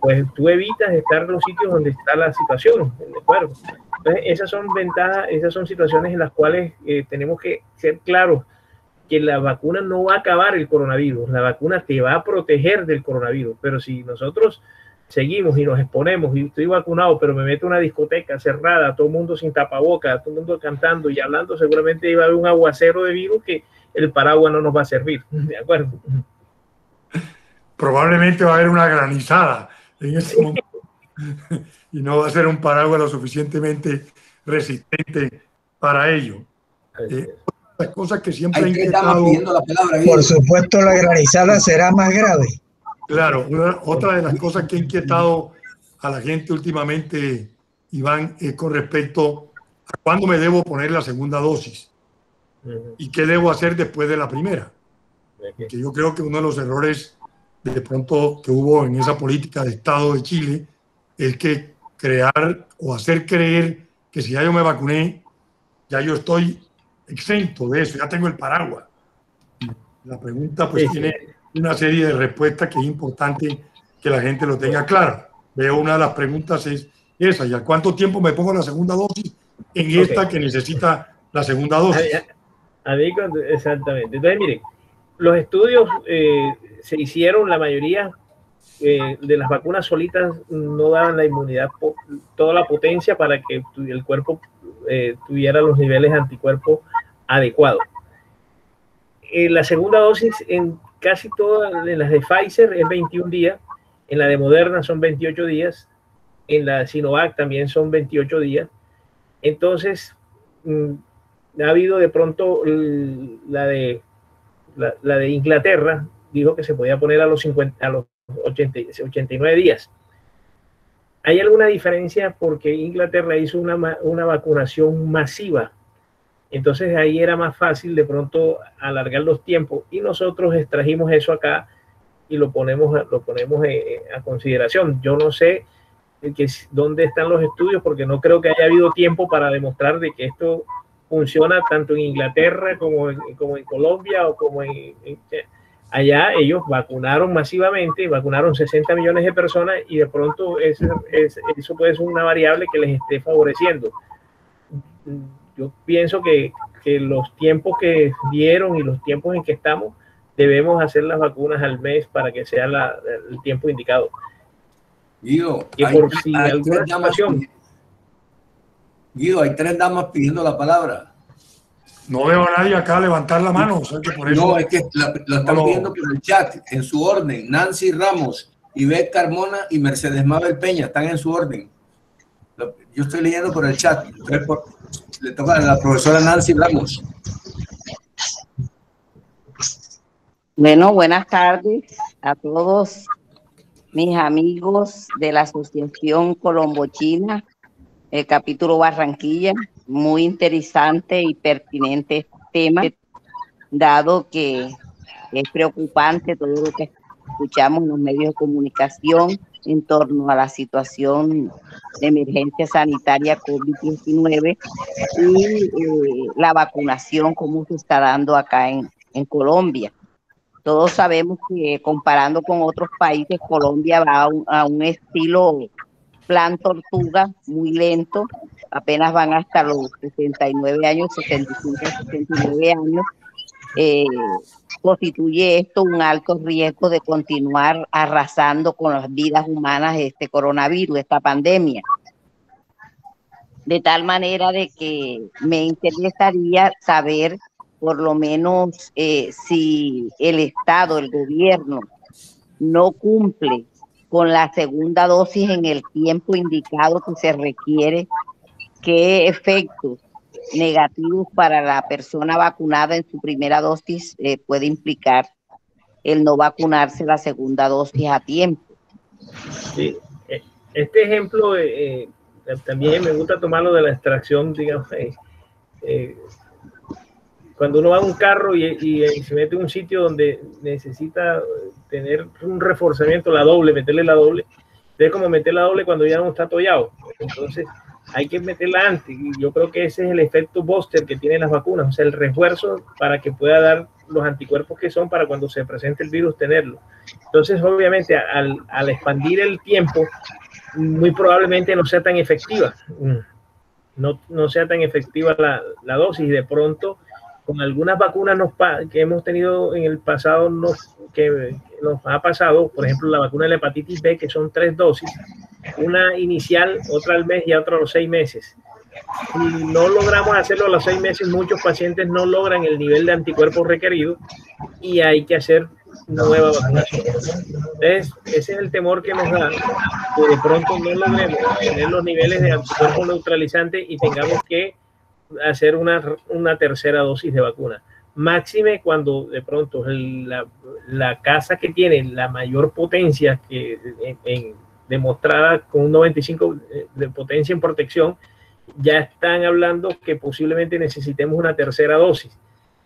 pues tú evitas estar en los sitios donde está la situación, ¿de acuerdo? Entonces, esas son ventajas, esas son situaciones en las cuales tenemos que ser claros que la vacuna no va a acabar el coronavirus, la vacuna te va a proteger del coronavirus, pero si nosotros seguimos y nos exponemos, y estoy vacunado, pero me meto a una discoteca cerrada, todo el mundo sin tapabocas, todo el mundo cantando y hablando, seguramente iba a haber un aguacero de virus que el paraguas no nos va a servir, ¿de acuerdo? Probablemente va a haber una granizada en ese momento y no va a ser un paraguas lo suficientemente resistente para ello. Las cosas que siempre hay tres damas pidiendo la palabra. Por supuesto, la granizada será más grave. Claro, otra de las cosas que ha inquietado a la gente últimamente, Iván, es con respecto a cuándo me debo poner la segunda dosis y qué debo hacer después de la primera. Que yo creo que uno de los errores de pronto que hubo en esa política de Estado de Chile es que crear o hacer creer que si ya yo me vacuné, ya yo estoy exento de eso, ya tengo el paraguas. La pregunta pues tiene una serie de respuestas que es importante que la gente lo tenga claro. Veo una de las preguntas es esa, ¿y a cuánto tiempo me pongo la segunda dosis en esta que necesita la segunda dosis? Exactamente. Entonces, miren, los estudios se hicieron, la mayoría de las vacunas solitas no daban la inmunidad, toda la potencia para que el cuerpo tuviera los niveles de anticuerpos adecuados. La segunda dosis en casi todas de las de Pfizer es 21 días, en la de Moderna son 28 días, en la Sinovac también son 28 días. Entonces, ha habido de pronto la de Inglaterra, dijo que se podía poner a los 89 días. Hay alguna diferencia porque Inglaterra hizo una vacunación masiva. Entonces ahí era más fácil de pronto alargar los tiempos, y nosotros extrajimos eso acá y lo ponemos a consideración. Yo no sé dónde están los estudios, porque no creo que haya habido tiempo para demostrar de que esto funciona tanto en Inglaterra como en Colombia o como allá. Ellos vacunaron masivamente, vacunaron 60 millones de personas, y de pronto eso puede ser una variable que les esté favoreciendo. Yo pienso que los tiempos que dieron y los tiempos en que estamos, debemos hacer las vacunas al mes para que sea el tiempo indicado. Guido, hay tres damas pidiendo la palabra. No veo a nadie acá levantar la mano. O sea que por eso no, es que lo están pidiendo por el chat, en su orden. Nancy Ramos, Ivette Carmona y Mercedes Mabel Peña están en su orden. Yo estoy leyendo por el chat. Le toca a la profesora Nancy Ramos. Bueno, buenas tardes a todos mis amigos de la Asociación Colombo-China, el capítulo Barranquilla. Muy interesante y pertinente este tema, dado que es preocupante todo lo que escuchamos en los medios de comunicación en torno a la situación de emergencia sanitaria COVID-19 y la vacunación, cómo se está dando acá en Colombia. Todos sabemos que comparando con otros países, Colombia va a un estilo plan tortuga, muy lento, apenas van hasta los 69 años, 75, 69 años. Constituye esto un alto riesgo de continuar arrasando con las vidas humanas este coronavirus, esta pandemia. de tal manera de que me interesaría saber por lo menos si el Estado, el gobierno, no cumple con la segunda dosis en el tiempo indicado que se requiere, qué efectos negativos para la persona vacunada en su primera dosis puede implicar el no vacunarse la segunda dosis a tiempo. Sí, este ejemplo también me gusta tomarlo de la extracción, digamos, cuando uno va a un carro y se mete en un sitio donde necesita tener un reforzamiento, la doble, meterle la doble, es como meter la doble cuando ya no está tollado. Entonces hay que meterla antes, y yo creo que ese es el efecto booster que tienen las vacunas, o sea, el refuerzo para que pueda dar los anticuerpos que son para cuando se presente el virus tenerlo. Entonces, obviamente, al expandir el tiempo, muy probablemente no sea tan efectiva, no sea tan efectiva la dosis. De pronto, con algunas vacunas que hemos tenido en el pasado, que nos ha pasado, por ejemplo, la vacuna de la hepatitis B, que son 3 dosis, una inicial, otra al mes y otra a los 6 meses. Si no logramos hacerlo a los 6 meses, muchos pacientes no logran el nivel de anticuerpos requerido y hay que hacer nueva vacunación. Entonces, ese es el temor que nos da, que de pronto no logremos tener los niveles de anticuerpos neutralizantes y tengamos que hacer una tercera dosis de vacuna. Máxime cuando de pronto la casa que tiene la mayor potencia demostrada con un 95 de potencia en protección, ya están hablando que posiblemente necesitemos una tercera dosis.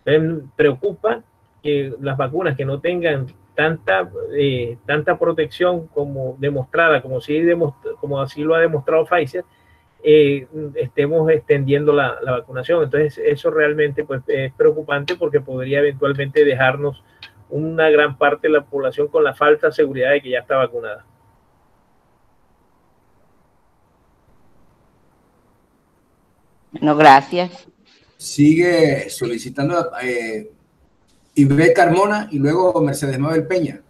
Entonces, preocupa que las vacunas que no tengan tanta protección como demostrada, como así lo ha demostrado Pfizer, estemos extendiendo la vacunación. Entonces, eso realmente pues, es preocupante porque podría eventualmente dejarnos una gran parte de la población con la falsa seguridad de que ya está vacunada. No, gracias. Sigue solicitando Ivette Carmona y luego Mercedes Mabel Peña.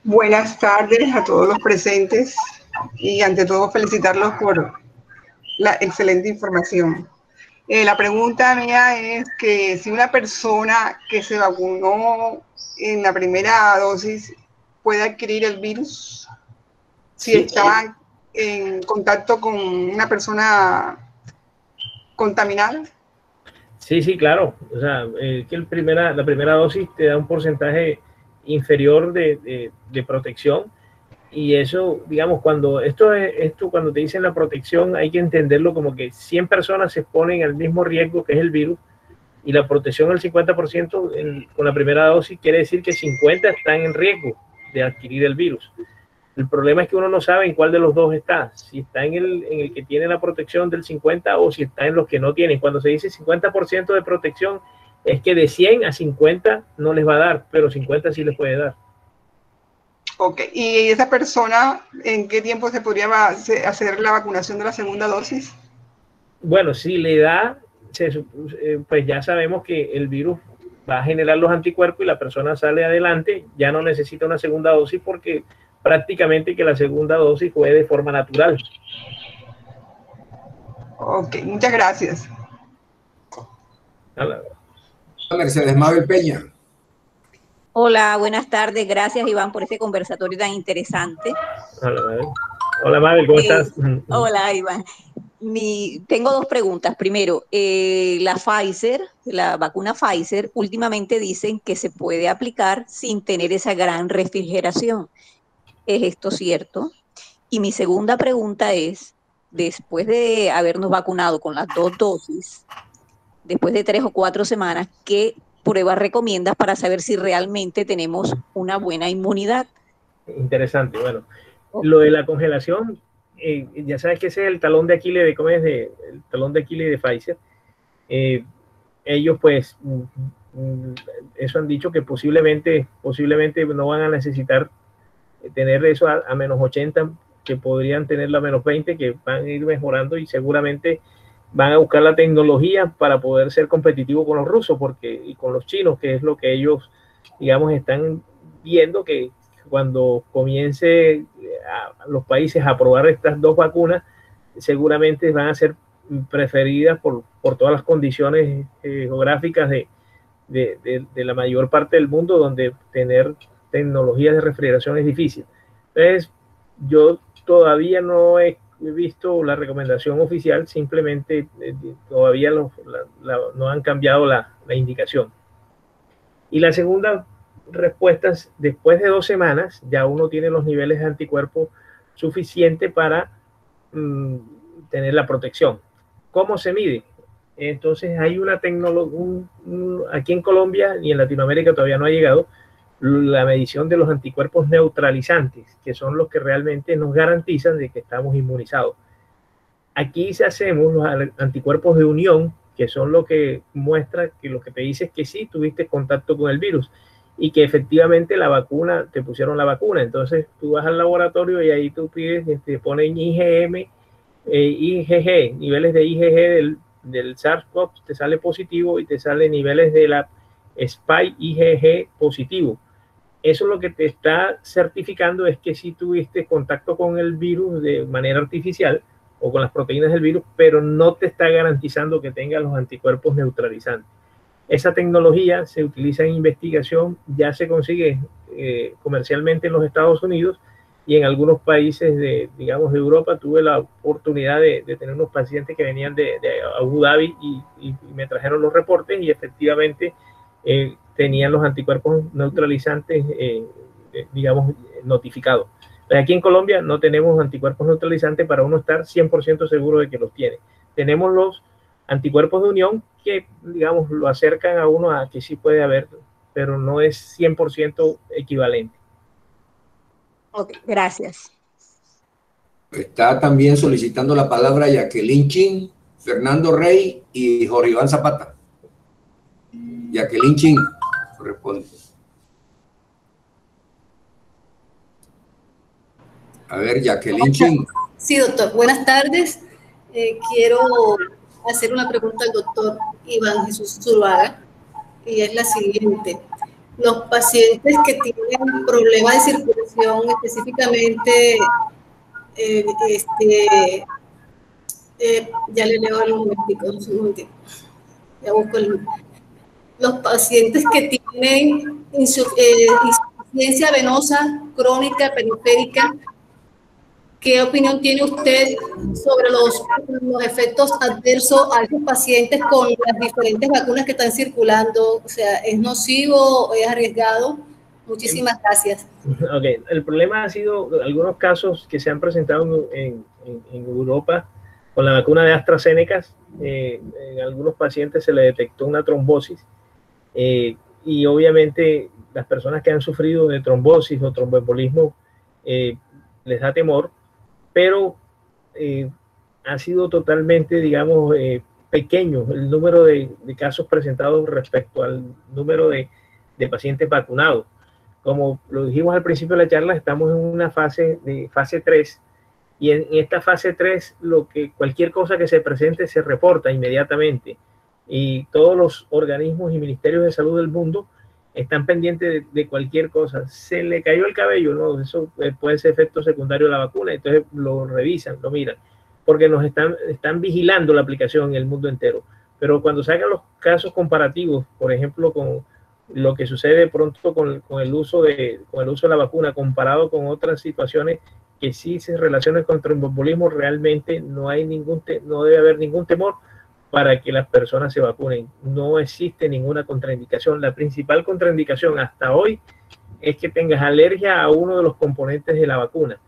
Buenas tardes a todos los presentes y ante todo felicitarlos por la excelente información. La pregunta mía es que si una persona que se vacunó en la primera dosis puede adquirir el virus si está en contacto con una persona contaminada. Sí, claro. O sea, que la primera dosis te da un porcentaje inferior de protección, y eso, digamos, cuando cuando te dicen la protección, hay que entenderlo como que 100 personas se exponen al mismo riesgo que es el virus, y la protección al 50% con la primera dosis quiere decir que 50 están en riesgo de adquirir el virus. El problema es que uno no sabe en cuál de los dos está, si está en el que tiene la protección del 50 o si está en los que no tienen. Cuando se dice 50% de protección, es que de 100 a 50 no les va a dar, pero 50 sí les puede dar. Ok, ¿y esa persona en qué tiempo se podría hacer la vacunación de la segunda dosis? Bueno, si le da, pues ya sabemos que el virus va a generar los anticuerpos y la persona sale adelante, ya no necesita una segunda dosis porque prácticamente que la segunda dosis fue de forma natural. Ok, muchas gracias. Mercedes Mabel Peña. Hola, buenas tardes. Gracias, Iván, por este conversatorio tan interesante. Hola, Mabel, ¿cómo estás? Hola, Iván. Tengo 2 preguntas. Primero, la vacuna Pfizer, últimamente dicen que se puede aplicar sin tener esa gran refrigeración. ¿Es esto cierto? Y mi segunda pregunta es, después de habernos vacunado con las 2 dosis, después de 3 o 4 semanas, ¿qué pruebas recomiendas para saber si realmente tenemos una buena inmunidad? Interesante. Bueno, lo de la congelación, ya sabes que ese es el talón de Aquiles el talón de Aquiles de Pfizer. Ellos pues eso han dicho que posiblemente no van a necesitar tener eso a menos 80, que podrían tenerlo a menos 20, que van a ir mejorando y seguramente van a buscar la tecnología para poder ser competitivos con los rusos y con los chinos, que es lo que ellos, digamos, están viendo, que cuando comience los países a aprobar estas dos vacunas, seguramente van a ser preferidas por todas las condiciones geográficas de la mayor parte del mundo, donde tener tecnologías de refrigeración es difícil. Entonces, yo todavía no he visto la recomendación oficial, simplemente todavía no han cambiado la indicación. Y la segunda respuesta es, después de 2 semanas, ya uno tiene los niveles de anticuerpos suficientes para tener la protección. ¿Cómo se mide? Entonces hay una tecnología, aquí en Colombia y en Latinoamérica todavía no ha llegado, la medición de los anticuerpos neutralizantes, que son los que realmente nos garantizan de que estamos inmunizados. Aquí hacemos los anticuerpos de unión, que son lo que muestra que lo que te dice es que sí tuviste contacto con el virus y que efectivamente la vacuna, te pusieron la vacuna. Entonces tú vas al laboratorio y ahí tú pides, te ponen IgM, IgG, niveles de IgG del SARS-CoV, te sale positivo, y te sale niveles de la Spike IgG positivo. Eso lo que te está certificando es que sí tuviste contacto con el virus de manera artificial o con las proteínas del virus, pero no te está garantizando que tengas los anticuerpos neutralizantes. Esa tecnología se utiliza en investigación, ya se consigue comercialmente en los Estados Unidos y en algunos países de Europa. Tuve la oportunidad de tener unos pacientes que venían de Abu Dhabi y me trajeron los reportes y efectivamente tenían los anticuerpos neutralizantes, notificados. Aquí en Colombia no tenemos anticuerpos neutralizantes para uno estar 100% seguro de que los tiene. Tenemos los anticuerpos de unión que, lo acercan a uno a que sí puede haber, pero no es 100% equivalente. Ok, gracias. Está también solicitando la palabra Jacqueline Chin, Fernando Rey y Jorge Iván Zapata. Jacqueline Chin, corresponde. A ver, Jacqueline Chin. Sí, doctor. Buenas tardes. Quiero hacer una pregunta al doctor Iván Jesús Zuluaga, y es la siguiente. Los pacientes que tienen problemas de circulación, específicamente, ya le leo el momentico, ya busco los pacientes que tienen insuficiencia venosa crónica periférica, ¿qué opinión tiene usted sobre los efectos adversos a esos pacientes con las diferentes vacunas que están circulando? O sea, ¿es nocivo, es arriesgado? Muchísimas gracias. Okay. El problema ha sido algunos casos que se han presentado en Europa con la vacuna de AstraZeneca. En algunos pacientes se le detectó una trombosis y obviamente las personas que han sufrido de trombosis o tromboembolismo les da temor, pero ha sido totalmente, pequeño el número de casos presentados respecto al número de pacientes vacunados. Como lo dijimos al principio de la charla, estamos en una fase 3, y en esta fase 3 cualquier cosa que se presente se reporta inmediatamente, y todos los organismos y ministerios de salud del mundo están pendientes de cualquier cosa. Se le cayó el cabello, ¿no? Eso puede ser efecto secundario de la vacuna, entonces lo revisan, lo miran, porque nos están vigilando la aplicación en el mundo entero. Pero cuando sacan los casos comparativos, por ejemplo, con lo que sucede pronto con el uso de la vacuna comparado con otras situaciones que sí se relacionan con tromboembolismo, realmente no debe haber ningún temor para que las personas se vacunen. No existe ninguna contraindicación. La principal contraindicación hasta hoy es que tengas alergia a uno de los componentes de la vacuna.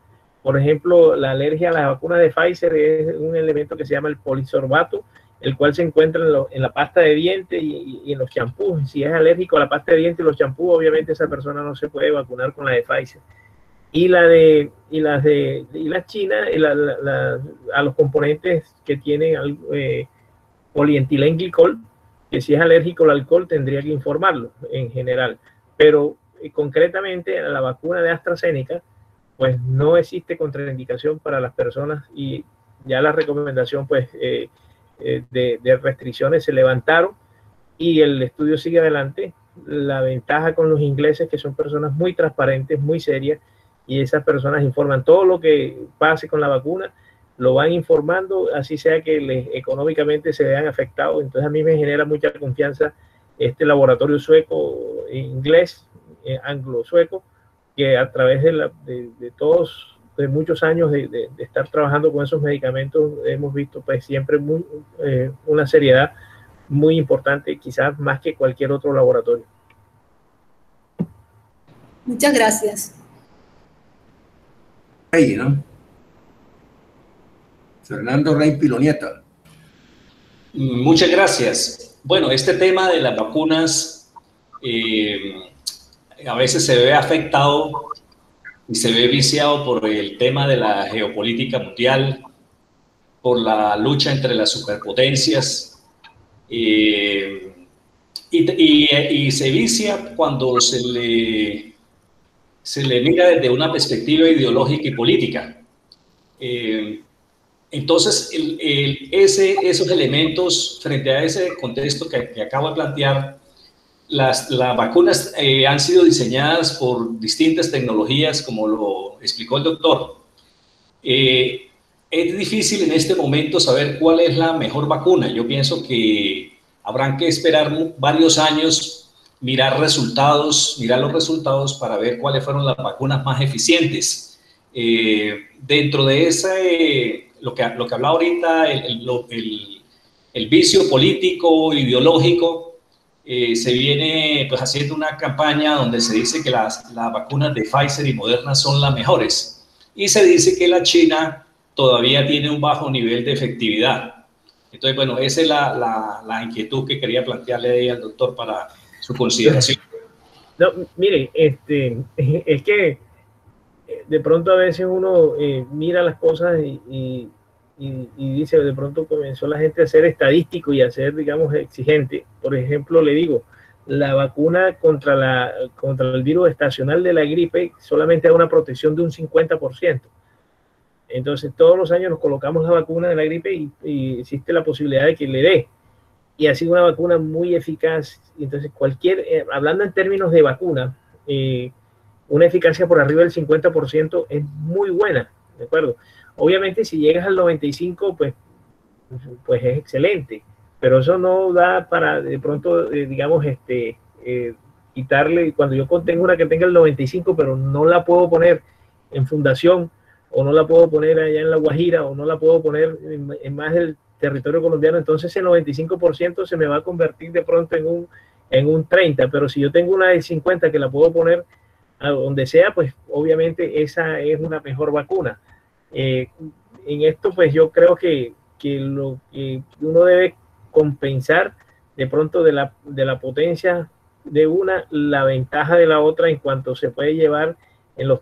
Por ejemplo, la alergia a la vacuna de Pfizer es un elemento que se llama el polisorbato, el cual se encuentra en la pasta de dientes y en los champús. Si es alérgico a la pasta de dientes y los champús, obviamente esa persona no se puede vacunar con la de Pfizer. Y las chinas, a los componentes que tienen polientilenglicol, que si es alérgico al alcohol tendría que informarlo en general. Pero concretamente a la vacuna de AstraZeneca, pues no existe contraindicación para las personas, y ya la recomendación de restricciones se levantaron y el estudio sigue adelante la ventaja con los ingleses, que son personas muy transparentes, muy serias, y esas personas informan todo lo que pase con la vacuna, lo van informando, así sea que económicamente se vean afectados. Entonces a mí me genera mucha confianza este laboratorio sueco, inglés, anglo-sueco, que a través de muchos años de estar trabajando con esos medicamentos, hemos visto pues siempre una seriedad muy importante, quizás más que cualquier otro laboratorio. Muchas gracias. Rey, ¿no? Fernando Rey Pilonieta. Muchas gracias. Bueno, este tema de las vacunas a veces se ve afectado y se ve viciado por el tema de la geopolítica mundial, por la lucha entre las superpotencias, y se vicia cuando se le mira desde una perspectiva ideológica y política. Entonces, esos elementos, frente a ese contexto que acabo de plantear, las vacunas han sido diseñadas por distintas tecnologías, como lo explicó el doctor. Es difícil en este momento saber cuál es la mejor vacuna. Yo pienso que habrán que esperar varios años, mirar los resultados para ver cuáles fueron las vacunas más eficientes. Dentro de ese, lo que hablaba ahorita, el vicio político, ideológico, se viene pues haciendo una campaña donde se dice que las vacunas de Pfizer y Moderna son las mejores, y se dice que la China todavía tiene un bajo nivel de efectividad. Entonces, bueno, esa es la inquietud que quería plantearle ahí al doctor para su consideración. No, mire, es que de pronto a veces uno mira las cosas y dice, de pronto comenzó la gente a ser estadístico y a ser, digamos, exigente. Por ejemplo, le digo, la vacuna contra el virus estacional de la gripe solamente da una protección de un 50%. Entonces, todos los años nos colocamos la vacuna de la gripe y existe la posibilidad de que le dé. Y ha sido una vacuna muy eficaz. Entonces, hablando en términos de vacuna, una eficacia por arriba del 50% es muy buena, ¿de acuerdo? Obviamente, si llegas al 95%, pues es excelente, pero eso no da para de pronto, digamos, quitarle. Cuando yo tengo una que tenga el 95%, pero no la puedo poner en fundación, o no la puedo poner allá en La Guajira, o no la puedo poner en más del territorio colombiano, entonces el 95% se me va a convertir de pronto en un 30%, pero si yo tengo una de 50 que la puedo poner a donde sea, pues obviamente esa es una mejor vacuna. En esto, pues yo creo que lo que uno debe compensar de pronto de la potencia de una, la ventaja de la otra en cuanto se puede llevar en los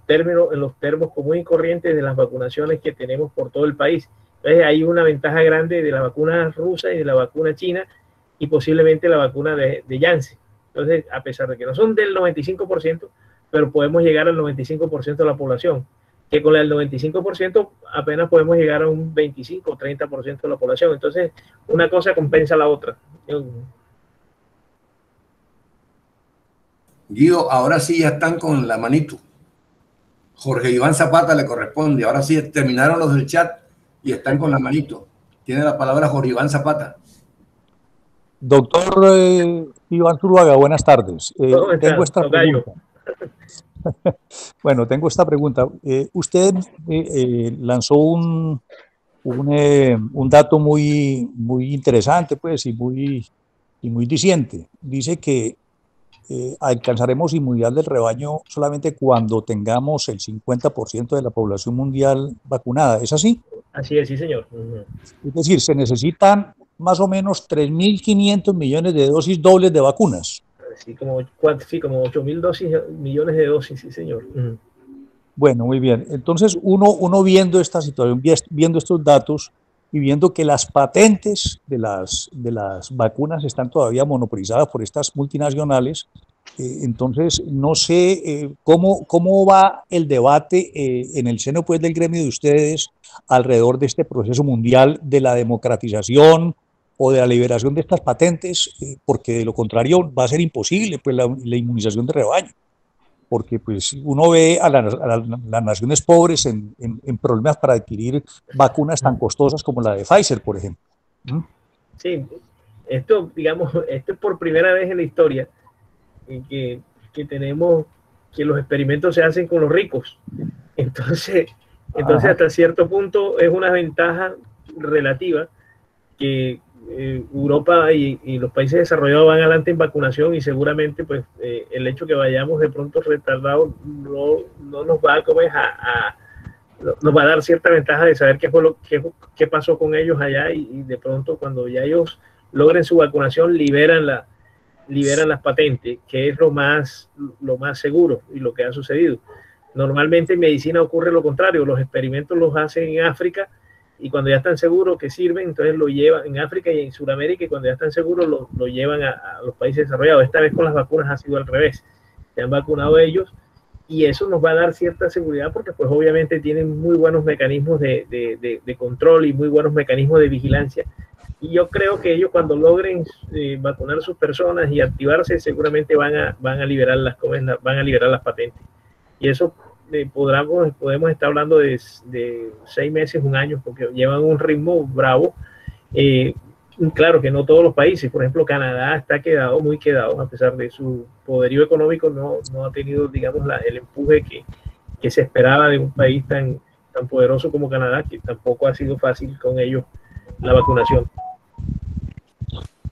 termos comunes y corrientes de las vacunaciones que tenemos por todo el país. Entonces hay una ventaja grande de la vacuna rusa y de la vacuna china y posiblemente la vacuna de Janssen. Entonces, a pesar de que no son del 95%, pero podemos llegar al 95% de la población, que con el 95% apenas podemos llegar a un 25 o 30% de la población. Entonces, una cosa compensa a la otra. Guido, ahora sí ya están con la manito. Jorge Iván Zapata le corresponde. Ahora sí terminaron los del chat y están con la manito. Tiene la palabra Jorge Iván Zapata. Doctor Iván Zuluaga, buenas tardes. Tengo esta pregunta. Bueno, tengo esta pregunta. Usted lanzó un dato muy interesante, pues, y muy diciente. Dice que alcanzaremos inmunidad del rebaño solamente cuando tengamos el 50% de la población mundial vacunada. ¿Es así? Así es, sí, señor. Es decir, se necesitan más o menos 3.500 millones de dosis dobles de vacunas. Sí, como 8.000 millones de dosis, sí, señor. Bueno, muy bien. Entonces, uno viendo esta situación, viendo estos datos y viendo que las patentes de las vacunas están todavía monopolizadas por estas multinacionales, entonces no sé cómo va el debate en el seno, pues, del gremio de ustedes alrededor de este proceso mundial de la democratización o de la liberación de estas patentes, porque de lo contrario va a ser imposible pues, la inmunización de rebaño, porque pues, uno ve a las naciones pobres en problemas para adquirir vacunas tan costosas como la de Pfizer, por ejemplo. Sí, esto, digamos, esto es por primera vez en la historia que tenemos que los experimentos se hacen con los ricos. Entonces hasta cierto punto es una ventaja relativa que Europa y los países desarrollados van adelante en vacunación, y seguramente pues el hecho que vayamos de pronto retardados no nos va a nos va a dar cierta ventaja de saber qué pasó con ellos allá, y de pronto cuando ya ellos logren su vacunación liberan las patentes, que es lo más seguro y lo que ha sucedido. Normalmente en medicina ocurre lo contrario, los experimentos los hacen en África, y cuando ya están seguros que sirven, entonces lo llevan en África y en Sudamérica, y cuando ya están seguros lo llevan a los países desarrollados. Esta vez con las vacunas ha sido al revés, se han vacunado ellos, y eso nos va a dar cierta seguridad porque pues obviamente tienen muy buenos mecanismos de control y muy buenos mecanismos de vigilancia, y yo creo que ellos cuando logren vacunar a sus personas y activarse, seguramente van a liberar las patentes, y eso podemos estar hablando de 6 meses, 1 año, porque llevan un ritmo bravo. Claro que no todos los países, por ejemplo Canadá está muy quedado, a pesar de su poderío económico, no ha tenido, digamos, el empuje que se esperaba de un país tan poderoso como Canadá, que tampoco ha sido fácil con ellos la vacunación.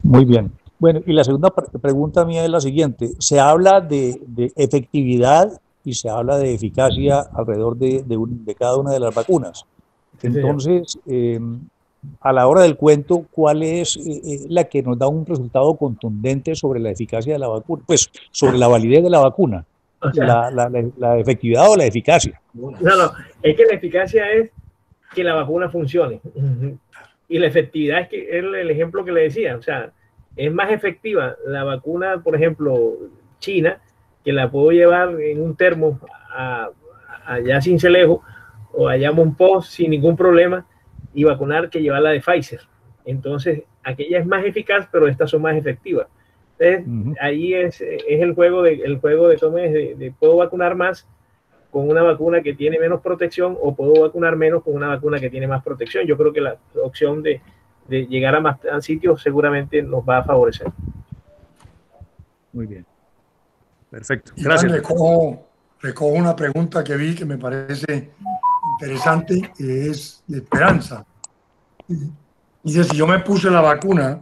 Muy bien. Bueno, y la segunda pregunta mía es la siguiente. Se habla de efectividad y se habla de eficacia alrededor de cada una de las vacunas. Entonces, a la hora del cuento, ¿cuál es la que nos da un resultado contundente sobre la eficacia de la vacuna? Pues sobre la validez de la vacuna, o sea, la efectividad o la eficacia. No, es que la eficacia es que la vacuna funcione. Y la efectividad es que es el ejemplo que le decía, o sea, es más efectiva la vacuna, por ejemplo, china, que la puedo llevar en un termo allá a Sincelejo o allá a Monpós sin ningún problema y vacunar, que llevar la de Pfizer. Entonces, aquella es más eficaz, pero estas son más efectivas. Entonces, ahí es el juego de puedo vacunar más con una vacuna que tiene menos protección, o puedo vacunar menos con una vacuna que tiene más protección. Yo creo que la opción de llegar a más sitios seguramente nos va a favorecer. Muy bien. Perfecto. Gracias. Recojo una pregunta que vi que me parece interesante, que es de Esperanza. Dice, si yo me puse la vacuna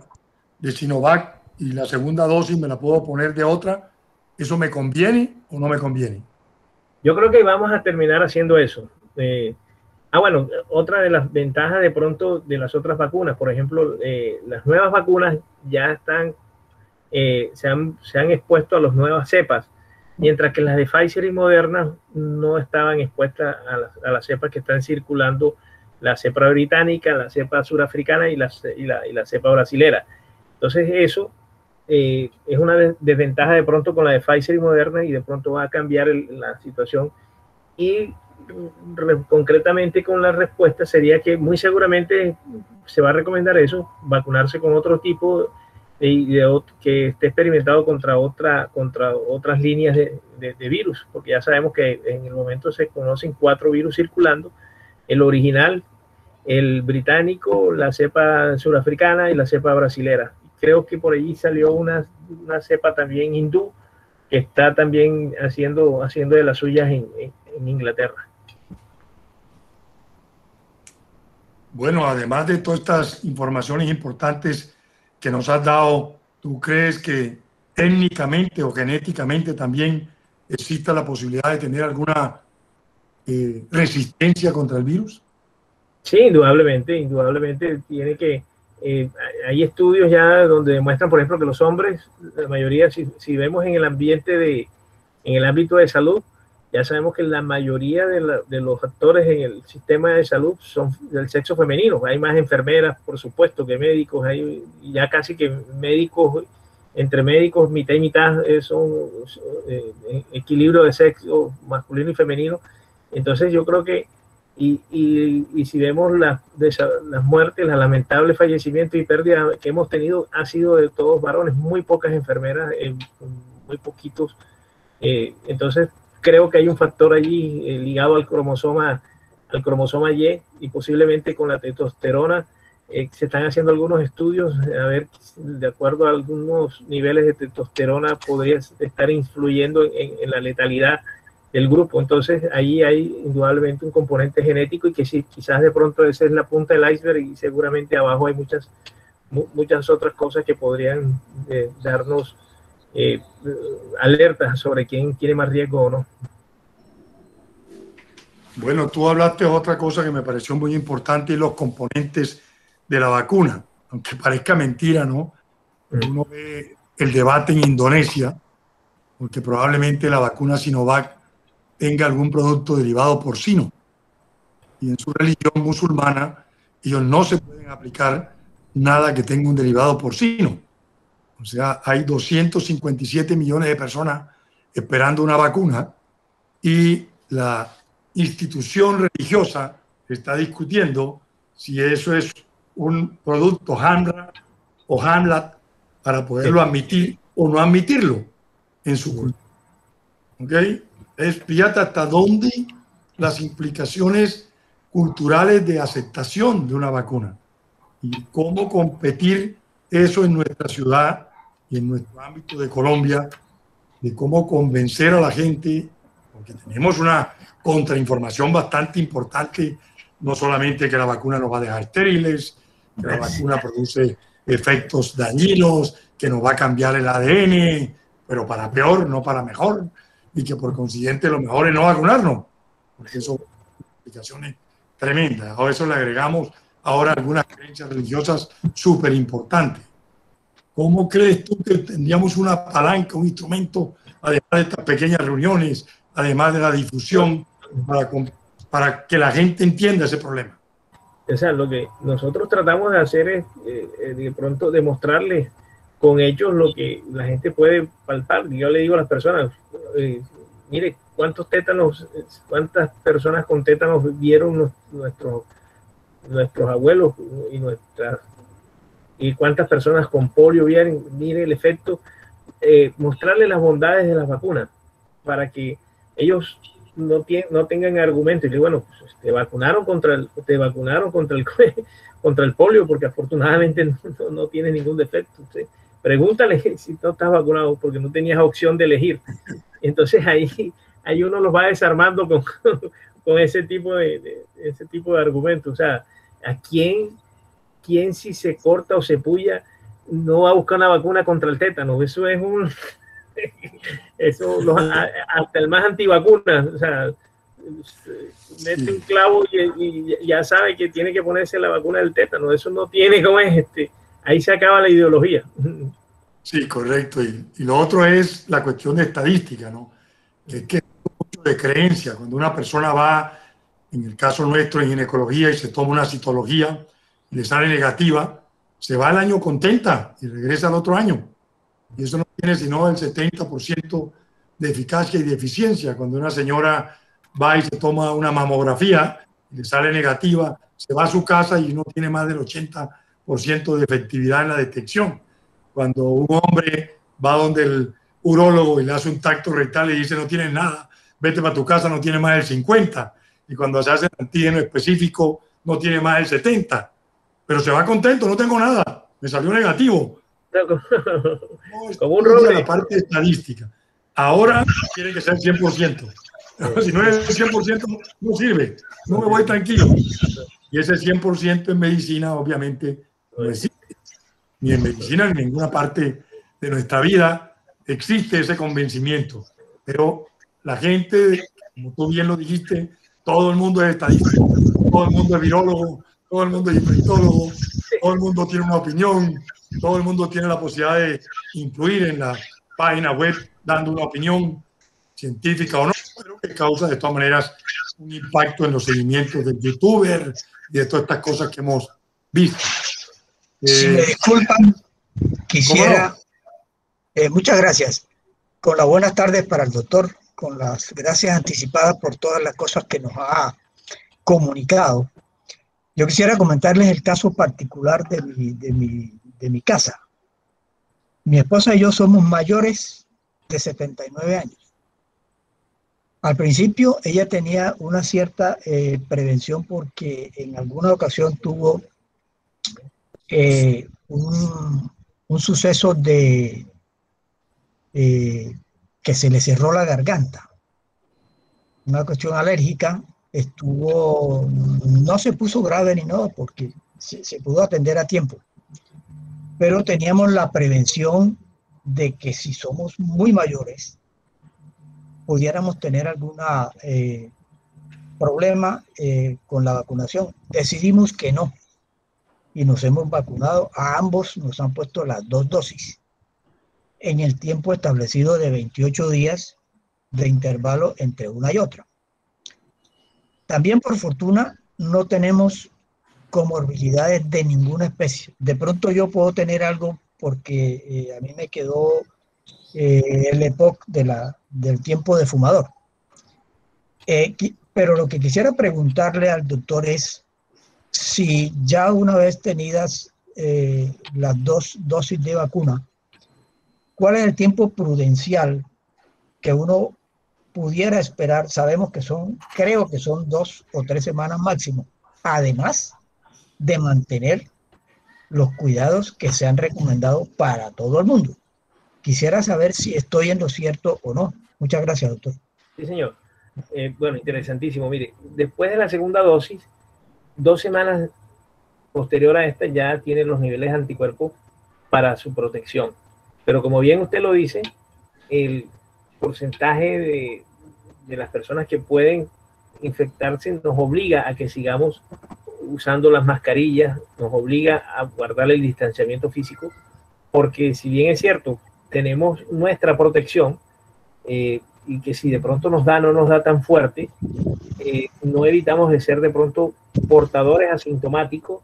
de Sinovac y la segunda dosis me la puedo poner de otra, ¿eso me conviene o no me conviene? Yo creo que vamos a terminar haciendo eso. Bueno, otra de las ventajas de pronto de las otras vacunas, por ejemplo, las nuevas vacunas ya están, se han expuesto a las nuevas cepas, mientras que las de Pfizer y Moderna no estaban expuestas a las cepas que están circulando, la cepa británica, la cepa surafricana y la cepa brasilera. Entonces eso es una desventaja de pronto con la de Pfizer y Moderna, y de pronto va a cambiar la situación. Y concretamente con la respuesta sería que muy seguramente se va a recomendar eso, vacunarse con otro tipo que esté experimentado contra otras líneas de virus, porque ya sabemos que en el momento se conocen 4 virus circulando: el original, el británico, la cepa surafricana y la cepa brasilera. Creo que por allí salió una cepa también hindú, que está también haciendo de las suyas en Inglaterra. Bueno, además de todas estas informaciones importantes que nos has dado, ¿tú crees que técnicamente o genéticamente también exista la posibilidad de tener alguna resistencia contra el virus? Sí, indudablemente tiene que... hay estudios ya donde demuestran, por ejemplo, que los hombres, la mayoría, si vemos en el ámbito de salud, ya sabemos que la mayoría de los actores en el sistema de salud son del sexo femenino. Hay más enfermeras, por supuesto, que médicos. Hay ya casi que médicos, entre médicos, mitad y mitad, son equilibrio de sexo masculino y femenino. Entonces yo creo que Y si vemos las muertes, los lamentables fallecimientos y pérdidas que hemos tenido, ha sido de todos varones, muy pocas enfermeras, muy poquitos. Entonces, creo que hay un factor allí ligado al cromosoma Y, y posiblemente con la testosterona. Se están haciendo algunos estudios a ver, de acuerdo a algunos niveles de testosterona, podría estar influyendo en la letalidad del grupo. Entonces ahí hay indudablemente un componente genético, y que sí, quizás de pronto esa es la punta del iceberg, y seguramente abajo hay muchas otras cosas que podrían darnos alertas sobre quién tiene más riesgo o no. Bueno, tú hablaste de otra cosa que me pareció muy importante, y los componentes de la vacuna. Aunque parezca mentira, ¿no? Uno ve el debate en Indonesia, porque probablemente la vacuna Sinovac tenga algún producto derivado porcino. Y en su religión musulmana, ellos no se pueden aplicar nada que tenga un derivado porcino. O sea, hay 257 millones de personas esperando una vacuna, y la institución religiosa está discutiendo si eso es un producto HAMRA o HAMLAT para poderlo admitir o no admitirlo en su cultura. ¿Ok? Fíjate hasta dónde las implicaciones culturales de aceptación de una vacuna, y cómo competir eso en nuestra ciudad y en nuestro ámbito de Colombia, de cómo convencer a la gente, porque tenemos una contrainformación bastante importante, no solamente que la vacuna nos va a dejar estériles, que la vacuna produce efectos dañinos, que nos va a cambiar el ADN, pero para peor, no para mejor, y que por consiguiente lo mejor es no vacunarnos, porque eso son implicaciones tremendas. A eso le agregamos ahora algunas creencias religiosas súper importantes. ¿Cómo crees tú que tendríamos una palanca, un instrumento, además de estas pequeñas reuniones, además de la difusión, para que la gente entienda ese problema? O sea, lo que nosotros tratamos de hacer es de pronto demostrarles con hechos lo que la gente puede palpar. Yo le digo a las personas, mire, cuántas personas con tétanos vieron nuestros abuelos y cuántas personas con polio vieron. Mire el efecto, mostrarles las bondades de las vacunas para que ellos no tengan argumentos. Y bueno, pues, te vacunaron contra el polio, porque afortunadamente no tiene ningún defecto. ¿Sí? Pregúntale si no estás vacunado, porque no tenías opción de elegir. Entonces ahí uno los va desarmando con ese tipo de argumentos. O sea, ¿a quién si se corta o se puya no va a buscar una vacuna contra el tétano? Eso es hasta el más antivacunas, o sea, mete un clavo y ya sabe que tiene que ponerse la vacuna del tétano. Eso no tiene como ahí se acaba la ideología. Sí, correcto. Y lo otro es la cuestión de estadística, ¿no? Que es que es mucho de creencia. Cuando una persona va, en el caso nuestro en ginecología, y se toma una citología y le sale negativa, se va al año contenta y regresa al otro año. Y eso no tiene sino el 70% de eficacia y de eficiencia. Cuando una señora va y se toma una mamografía y le sale negativa, se va a su casa y no tiene más del 80% de efectividad en la detección. Cuando un hombre va donde el urólogo y le hace un tacto rectal y dice no tienes nada, vete para tu casa, no tiene más del 50%. Y cuando se hace el antígeno específico, no tiene más del 70%. Pero se va contento, no tengo nada, me salió negativo. Como un roble. La parte estadística. Ahora tiene que ser 100%. Si no es 100%, no sirve. No me voy tranquilo. Y ese 100% en medicina, obviamente, no existe. Ni en medicina ni en ninguna parte de nuestra vida existe ese convencimiento. Pero la gente, como tú bien lo dijiste, todo el mundo es estadístico, todo el mundo es virólogo, todo el mundo es infectólogo, todo el mundo tiene una opinión, todo el mundo tiene la posibilidad de influir en la página web dando una opinión científica o no, pero que causa de todas maneras un impacto en los seguimientos del youtuber y de todas estas cosas que hemos visto. Si me disculpan, quisiera, muchas gracias, con las buenas tardes para el doctor, con las gracias anticipadas por todas las cosas que nos ha comunicado. Yo quisiera comentarles el caso particular de mi casa. Mi esposa y yo somos mayores de 79 años. Al principio ella tenía una cierta prevención porque en alguna ocasión tuvo un suceso de que se le cerró la garganta, una cuestión alérgica. No se puso grave ni nada porque se pudo atender a tiempo, pero teníamos la prevención de que si somos muy mayores pudiéramos tener algún problema con la vacunación. Decidimos que no y nos hemos vacunado. A ambos nos han puesto las 2 dosis en el tiempo establecido de 28 días de intervalo entre una y otra. También, por fortuna, no tenemos comorbilidades de ninguna especie. De pronto yo puedo tener algo porque a mí me quedó el EPOC del tiempo de fumador. Pero lo que quisiera preguntarle al doctor es si ya una vez tenidas las 2 dosis de vacuna, ¿cuál es el tiempo prudencial que uno pudiera esperar? Sabemos que creo que son 2 o 3 semanas máximo, además de mantener los cuidados que se han recomendado para todo el mundo. Quisiera saber si estoy en lo cierto o no. Muchas gracias, doctor. Sí, señor. Bueno, interesantísimo. Mire, después de la segunda dosis, 2 semanas posterior a esta ya tiene los niveles de anticuerpos para su protección. Pero como bien usted lo dice, el porcentaje de las personas que pueden infectarse nos obliga a que sigamos usando las mascarillas, nos obliga a guardar el distanciamiento físico, porque si bien es cierto, tenemos nuestra protección, y que si de pronto nos da, no nos da tan fuerte, no evitamos de ser de pronto portadores asintomáticos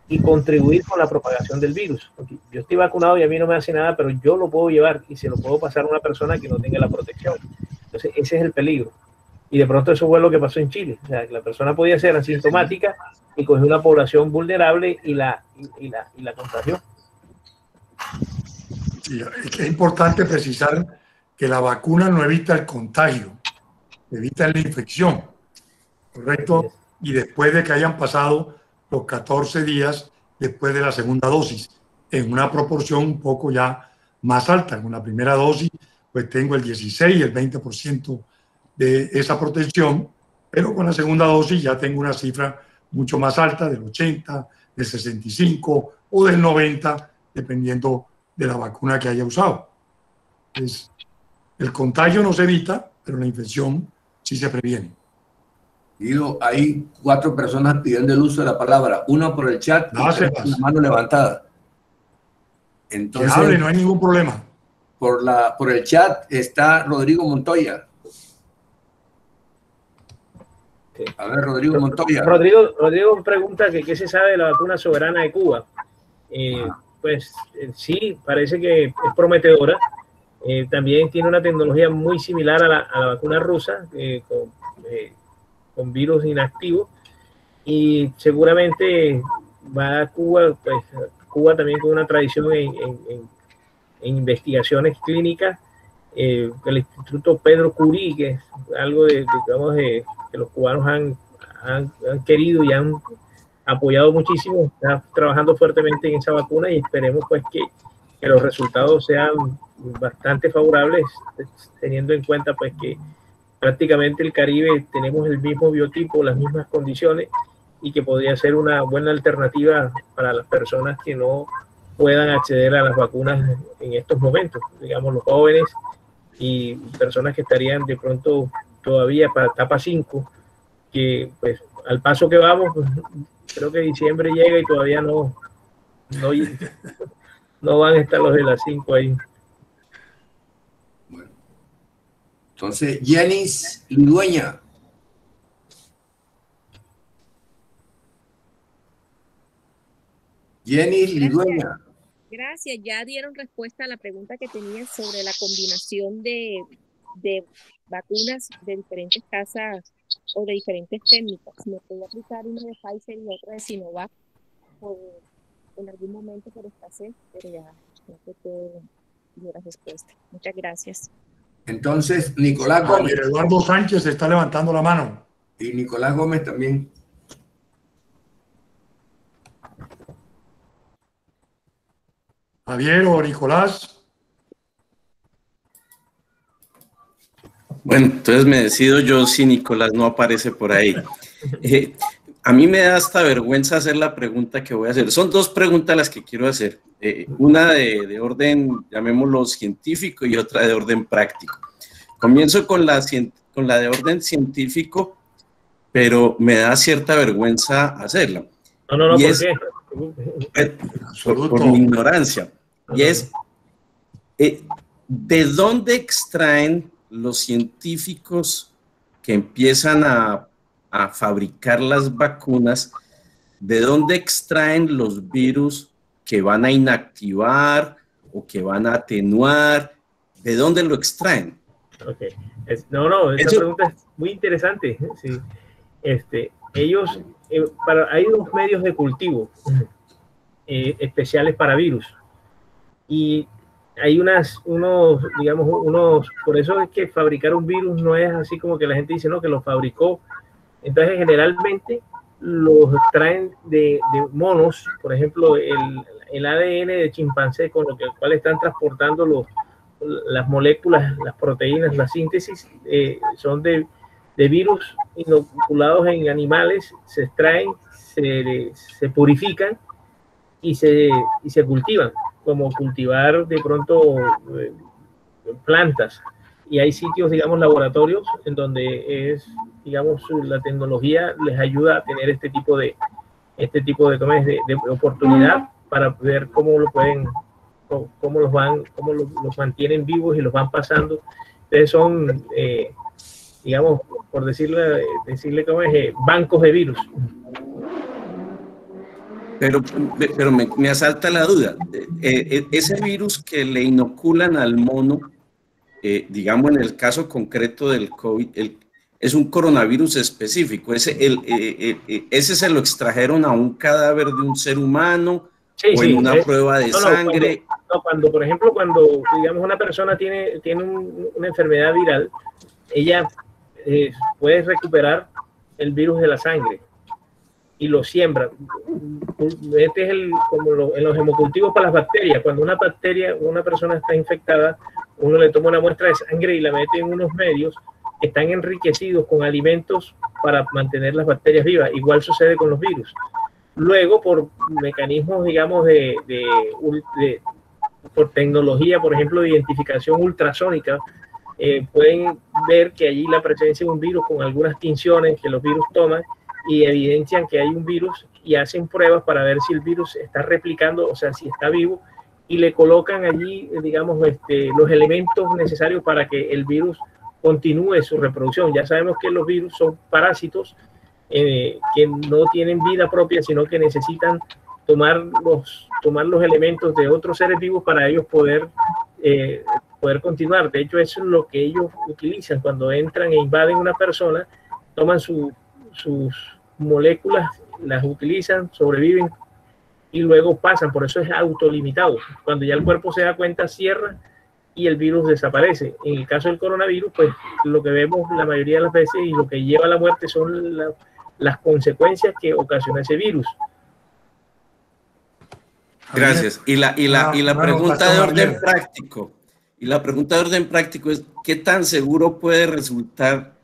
y contribuir con la propagación del virus. Porque yo estoy vacunado y a mí no me hace nada, pero yo lo puedo llevar y se lo puedo pasar a una persona que no tenga la protección. Entonces ese es el peligro. Y de pronto eso fue lo que pasó en Chile. O sea, que la persona podía ser asintomática y cogió una población vulnerable y la contagió. Sí, es importante precisar que la vacuna no evita el contagio, evita la infección, ¿correcto? Y después de que hayan pasado los 14 días después de la segunda dosis, en una proporción un poco ya más alta. En una primera dosis, pues tengo el 16, el 20% de esa protección, pero con la segunda dosis ya tengo una cifra mucho más alta, del 80, del 65 o del 90, dependiendo de la vacuna que haya usado. Entonces, el contagio no se evita, pero la infección sí se previene. Guido, hay 4 personas pidiendo el uso de la palabra, una por el chat y 3 con la mano levantada. Entonces, que hable, no hay ningún problema. Por el chat está Rodrigo Montoya. A ver, Rodrigo Montoya. Rodrigo pregunta que qué se sabe de la vacuna soberana de Cuba. Pues sí, parece que es prometedora. También tiene una tecnología muy similar a la vacuna rusa, con virus inactivo, y seguramente va a Cuba, pues Cuba también con una tradición en investigaciones clínicas, el Instituto Pedro Curie, que es algo digamos, que los cubanos han querido y han apoyado muchísimo, está trabajando fuertemente en esa vacuna y esperemos pues que los resultados sean bastante favorables, teniendo en cuenta pues que prácticamente el Caribe tenemos el mismo biotipo, las mismas condiciones, y que podría ser una buena alternativa para las personas que no puedan acceder a las vacunas en estos momentos, digamos los jóvenes y personas que estarían de pronto todavía para etapa 5, que pues al paso que vamos, pues, creo que diciembre llega y todavía no van a estar los de las 5 ahí. Bueno. Entonces, Jenis Lidueña. Jenis Lidueña. Gracias, ya dieron respuesta a la pregunta que tenía sobre la combinación de vacunas de diferentes casas o de diferentes técnicas. Me puedo aplicar una de Pfizer y otra de Sinovac en algún momento por escasez, pero ya no te puedo dar la respuesta. Muchas gracias. Entonces, Nicolás Gómez. Eduardo Sánchez está levantando la mano. Y Nicolás Gómez también. Javier o Nicolás. Bueno, entonces me decido yo si Nicolás no aparece por ahí. A mí me da hasta vergüenza hacer la pregunta que voy a hacer. Son dos preguntas las que quiero hacer. Una de orden, llamémoslo científico, y otra de orden práctico. Comienzo con la de orden científico, pero me da cierta vergüenza hacerla. No, y ¿por es, qué? Por mi ignorancia. Y es, ¿de dónde extraen los científicos que empiezan a fabricar las vacunas? ¿De dónde extraen los virus que van a inactivar o que van a atenuar? ¿De dónde lo extraen? Okay. Esa pregunta es muy interesante. Sí. Ellos, hay unos medios de cultivo especiales para virus, y hay por eso es que fabricar un virus no es así como que la gente dice, no, que lo fabricó. Entonces, generalmente los traen de monos, por ejemplo, el ADN de chimpancé, con lo cual están transportando las moléculas, las proteínas, la síntesis, son de virus inoculados en animales, se extraen, se purifican y se cultivan, como cultivar de pronto plantas. Y hay sitios, digamos, laboratorios en donde la tecnología les ayuda a tener este tipo de oportunidad para ver cómo los mantienen vivos y los van pasando. Entonces son, digamos, por decirle cómo es, bancos de virus. Pero me asalta la duda. Ese virus que le inoculan al mono, digamos en el caso concreto del COVID, es un coronavirus específico. Ese se lo extrajeron a un cadáver de un ser humano, o en una prueba de sangre. Cuando, por ejemplo, digamos una persona tiene una enfermedad viral, ella puede recuperar el virus de la sangre y lo siembra. Este es como en los hemocultivos para las bacterias. Cuando una persona está infectada, uno le toma una muestra de sangre y la mete en unos medios que están enriquecidos con alimentos para mantener las bacterias vivas. Igual sucede con los virus. Luego, por mecanismos, digamos, por tecnología, por ejemplo, de identificación ultrasónica, pueden ver que allí la presencia de un virus con algunas tinciones que los virus toman y evidencian que hay un virus, y hacen pruebas para ver si el virus está replicando, o sea, si está vivo, y le colocan allí, digamos, los elementos necesarios para que el virus continúe su reproducción. Ya sabemos que los virus son parásitos que no tienen vida propia, sino que necesitan tomar los elementos de otros seres vivos para ellos poder continuar. De hecho, eso es lo que ellos utilizan cuando entran e invaden una persona, toman sus moléculas, las utilizan, sobreviven y luego pasan. Por eso es autolimitado. Cuando ya el cuerpo se da cuenta, cierra y el virus desaparece. En el caso del coronavirus, pues lo que vemos la mayoría de las veces y lo que lleva a la muerte son las consecuencias que ocasiona ese virus. Gracias. Y la pregunta de orden práctico. Y la pregunta de orden práctico es, ¿qué tan seguro puede resultar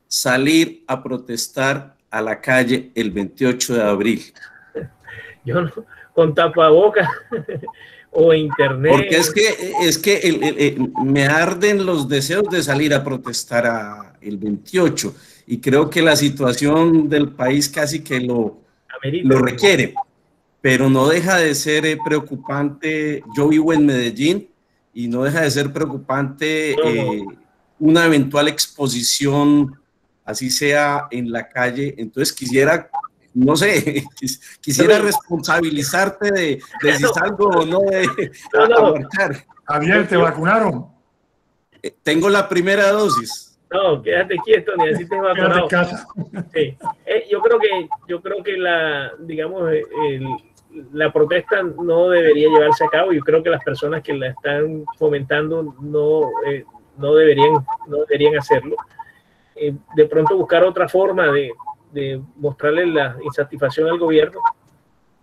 salir a protestar a la calle el 28 de abril? Yo no, con tapabocas o internet. Porque es que me arden los deseos de salir a protestar el 28, y creo que la situación del país casi que lo requiere, pero no deja de ser preocupante. Yo vivo en Medellín y no deja de ser preocupante una eventual exposición, así sea en la calle. Entonces quisiera, no sé, quisiera responsabilizarte de si salgo o no a marchar. Javier, ¿te vacunaron? Tengo la primera dosis. No, quédate quieto, ni así te has vacunado. Sí. Yo creo que la protesta no debería llevarse a cabo. Yo creo que las personas que la están fomentando no deberían hacerlo. De pronto buscar otra forma de mostrarle la insatisfacción al gobierno,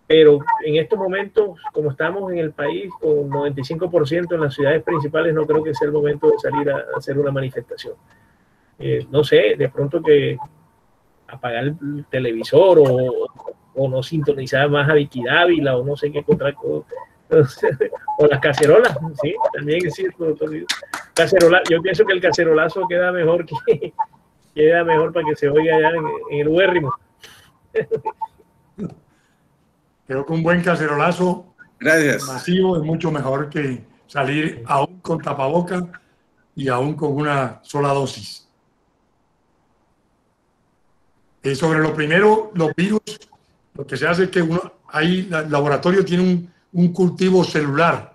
pero en estos momentos, como estamos en el país con 95% en las ciudades principales, no creo que sea el momento de salir a hacer una manifestación. No sé, de pronto que apagar el televisor o no sintonizar más a Vicky Dávila o no sé qué o las cacerolas, sí, también es cierto. Cacerola, yo pienso que el cacerolazo queda mejor para que se oiga allá en el huérrimo. Creo que un buen cacerolazo masivo es mucho mejor que salir aún con tapaboca y aún con una sola dosis. Sobre lo primero, los virus, lo que se hace es que el laboratorio tiene un cultivo celular.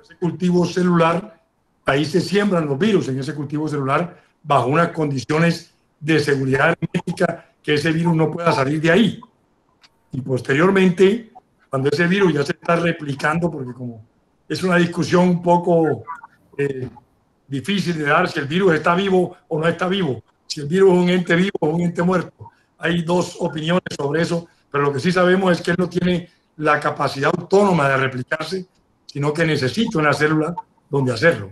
Ese cultivo celular, ahí se siembran los virus en ese cultivo celular bajo unas condiciones de seguridad hermética que ese virus no pueda salir de ahí. Y posteriormente, cuando ese virus ya se está replicando, porque como es una discusión un poco difícil de dar si el virus está vivo o no está vivo, si el virus es un ente vivo o un ente muerto. Hay dos opiniones sobre eso, pero lo que sí sabemos es que él no tiene la capacidad autónoma de replicarse, sino que necesita una célula donde hacerlo.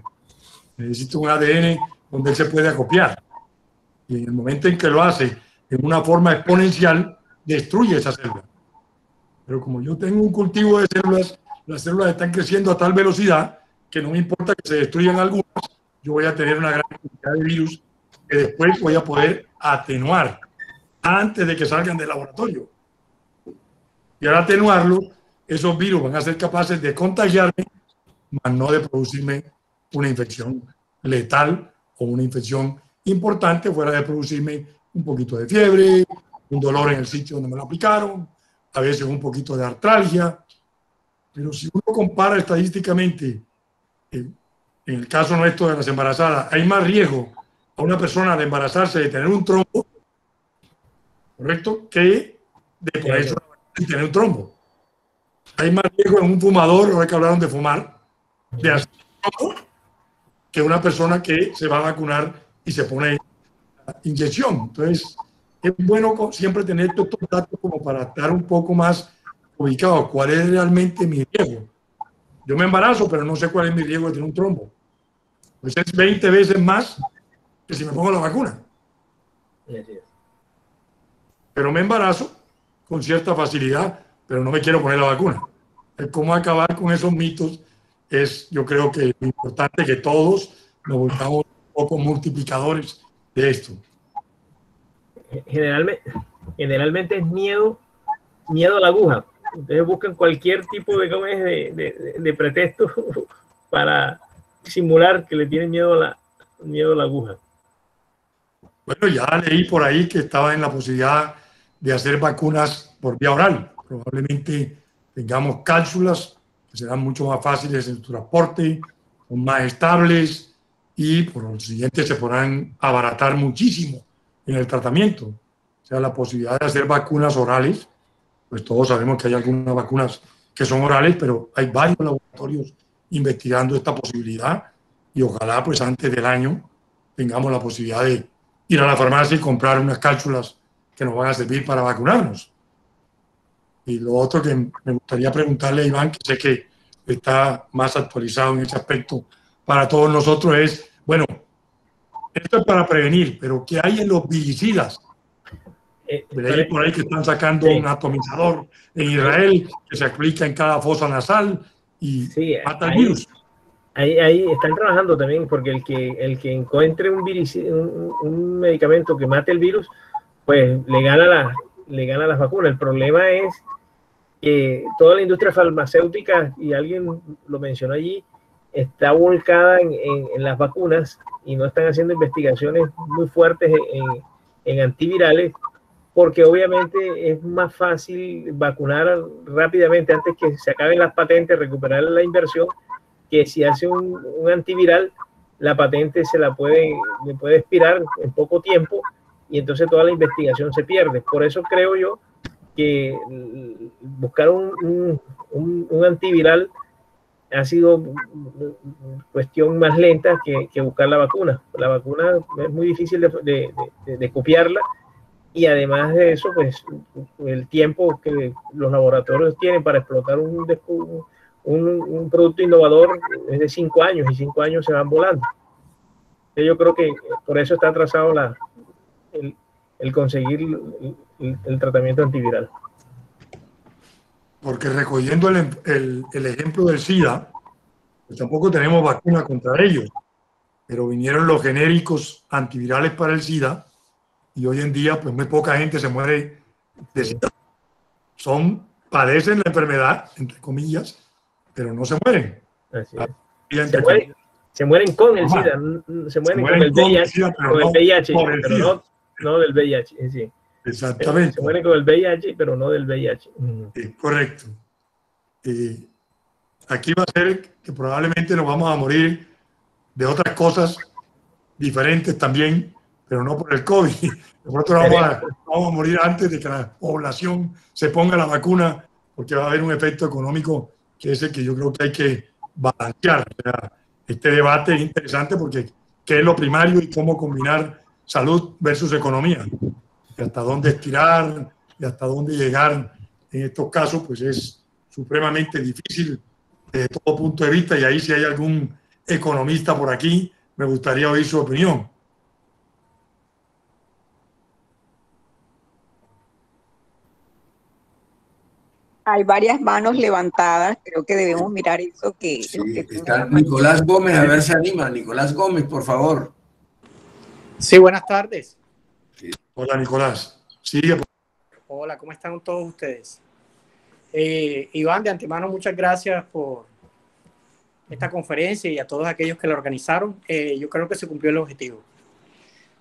Necesita un ADN donde él se puede acopiar. Y en el momento en que lo hace en una forma exponencial, destruye esa célula. Pero como yo tengo un cultivo de células, las células están creciendo a tal velocidad que no me importa que se destruyan algunas, yo voy a tener una gran cantidad de virus que después voy a poder atenuar antes de que salgan del laboratorio. Y al atenuarlo, esos virus van a ser capaces de contagiarme, mas no de producirme una infección letal o una infección importante, fuera de producirme un poquito de fiebre, un dolor en el sitio donde me lo aplicaron, a veces un poquito de artralgia. Pero si uno compara estadísticamente, en el caso nuestro de las embarazadas, hay más riesgo a una persona de embarazarse de tener un trombo, ¿correcto?, que de ponerse y tener un trombo. Hay más riesgo en un fumador, ahora que hablaron de fumar, de hacer trombo, que una persona que se va a vacunar y se pone inyección. Entonces, es bueno siempre tener estos datos como para estar un poco más ubicado. ¿Cuál es realmente mi riesgo? Yo me embarazo, pero no sé cuál es mi riesgo de tener un trombo. Pues es 20 veces más que si me pongo la vacuna. Pero me embarazo con cierta facilidad, pero no me quiero poner la vacuna. ¿Cómo acabar con esos mitos? Es, yo creo que es importante que todos nos volvamos un poco multiplicadores de esto. Generalmente es miedo a la aguja. Ustedes buscan cualquier tipo de pretexto para simular que le tienen miedo a la aguja. Bueno, ya leí por ahí que estaba en la posibilidad de hacer vacunas por vía oral. Probablemente tengamos cápsulas que serán mucho más fáciles en su transporte, son más estables y por lo siguiente se podrán abaratar muchísimo en el tratamiento. O sea, la posibilidad de hacer vacunas orales, pues todos sabemos que hay algunas vacunas que son orales, pero hay varios laboratorios investigando esta posibilidad y ojalá pues antes del año tengamos la posibilidad de ir a la farmacia y comprar unas cápsulas que nos van a servir para vacunarnos. Y lo otro que me gustaría preguntarle a Iván, que sé que está más actualizado en ese aspecto para todos nosotros, es, bueno, esto es para prevenir, pero ¿qué hay en los viricidas? Leí por ahí que están sacando un atomizador en Israel que se aplica en cada fosa nasal y mata el virus. Ahí están trabajando también, porque el que encuentre un medicamento que mate el virus, pues le gana las vacunas. El problema es que toda la industria farmacéutica, y alguien lo mencionó allí, está volcada en las vacunas y no están haciendo investigaciones muy fuertes en antivirales, porque obviamente es más fácil vacunar rápidamente antes que se acaben las patentes, recuperar la inversión, que si hace un antiviral la patente le puede expirar en poco tiempo y entonces toda la investigación se pierde. Por eso creo yo que buscar un antiviral ha sido cuestión más lenta que buscar la vacuna. La vacuna es muy difícil de copiarla, y además de eso, pues el tiempo que los laboratorios tienen para explotar un producto innovador es de 5 años, y 5 años se van volando. Yo creo que por eso está atrasado el conseguir el tratamiento antiviral. Porque recogiendo el ejemplo del SIDA, pues tampoco tenemos vacuna contra ellos, pero vinieron los genéricos antivirales para el SIDA y hoy en día pues muy poca gente se muere de SIDA. Padecen la enfermedad, entre comillas, pero no se mueren. Así es. Se mueren con el SIDA, se mueren con el VIH, pero no del VIH. Sí. Exactamente. Se mueren con el VIH, pero no del VIH. Correcto. Aquí va a ser que probablemente nos vamos a morir de otras cosas diferentes también, pero no por el COVID. Nosotros vamos a morir antes de que la población se ponga la vacuna, porque va a haber un efecto económico que es el que yo creo que hay que balancear. O sea, este debate es interesante porque qué es lo primario y cómo combinar salud versus economía. Y hasta dónde estirar y hasta dónde llegar en estos casos, pues es supremamente difícil desde todo punto de vista. Y ahí si hay algún economista por aquí, me gustaría oír su opinión. Hay varias manos levantadas, creo que debemos mirar eso que... Sí, está Nicolás Gómez, a ver si anima. Nicolás Gómez, por favor. Sí, buenas tardes. Sí. Hola, Nicolás. Sigue. Hola, ¿cómo están todos ustedes? Iván, de antemano, muchas gracias por esta conferencia y a todos aquellos que la organizaron. Yo creo que se cumplió el objetivo.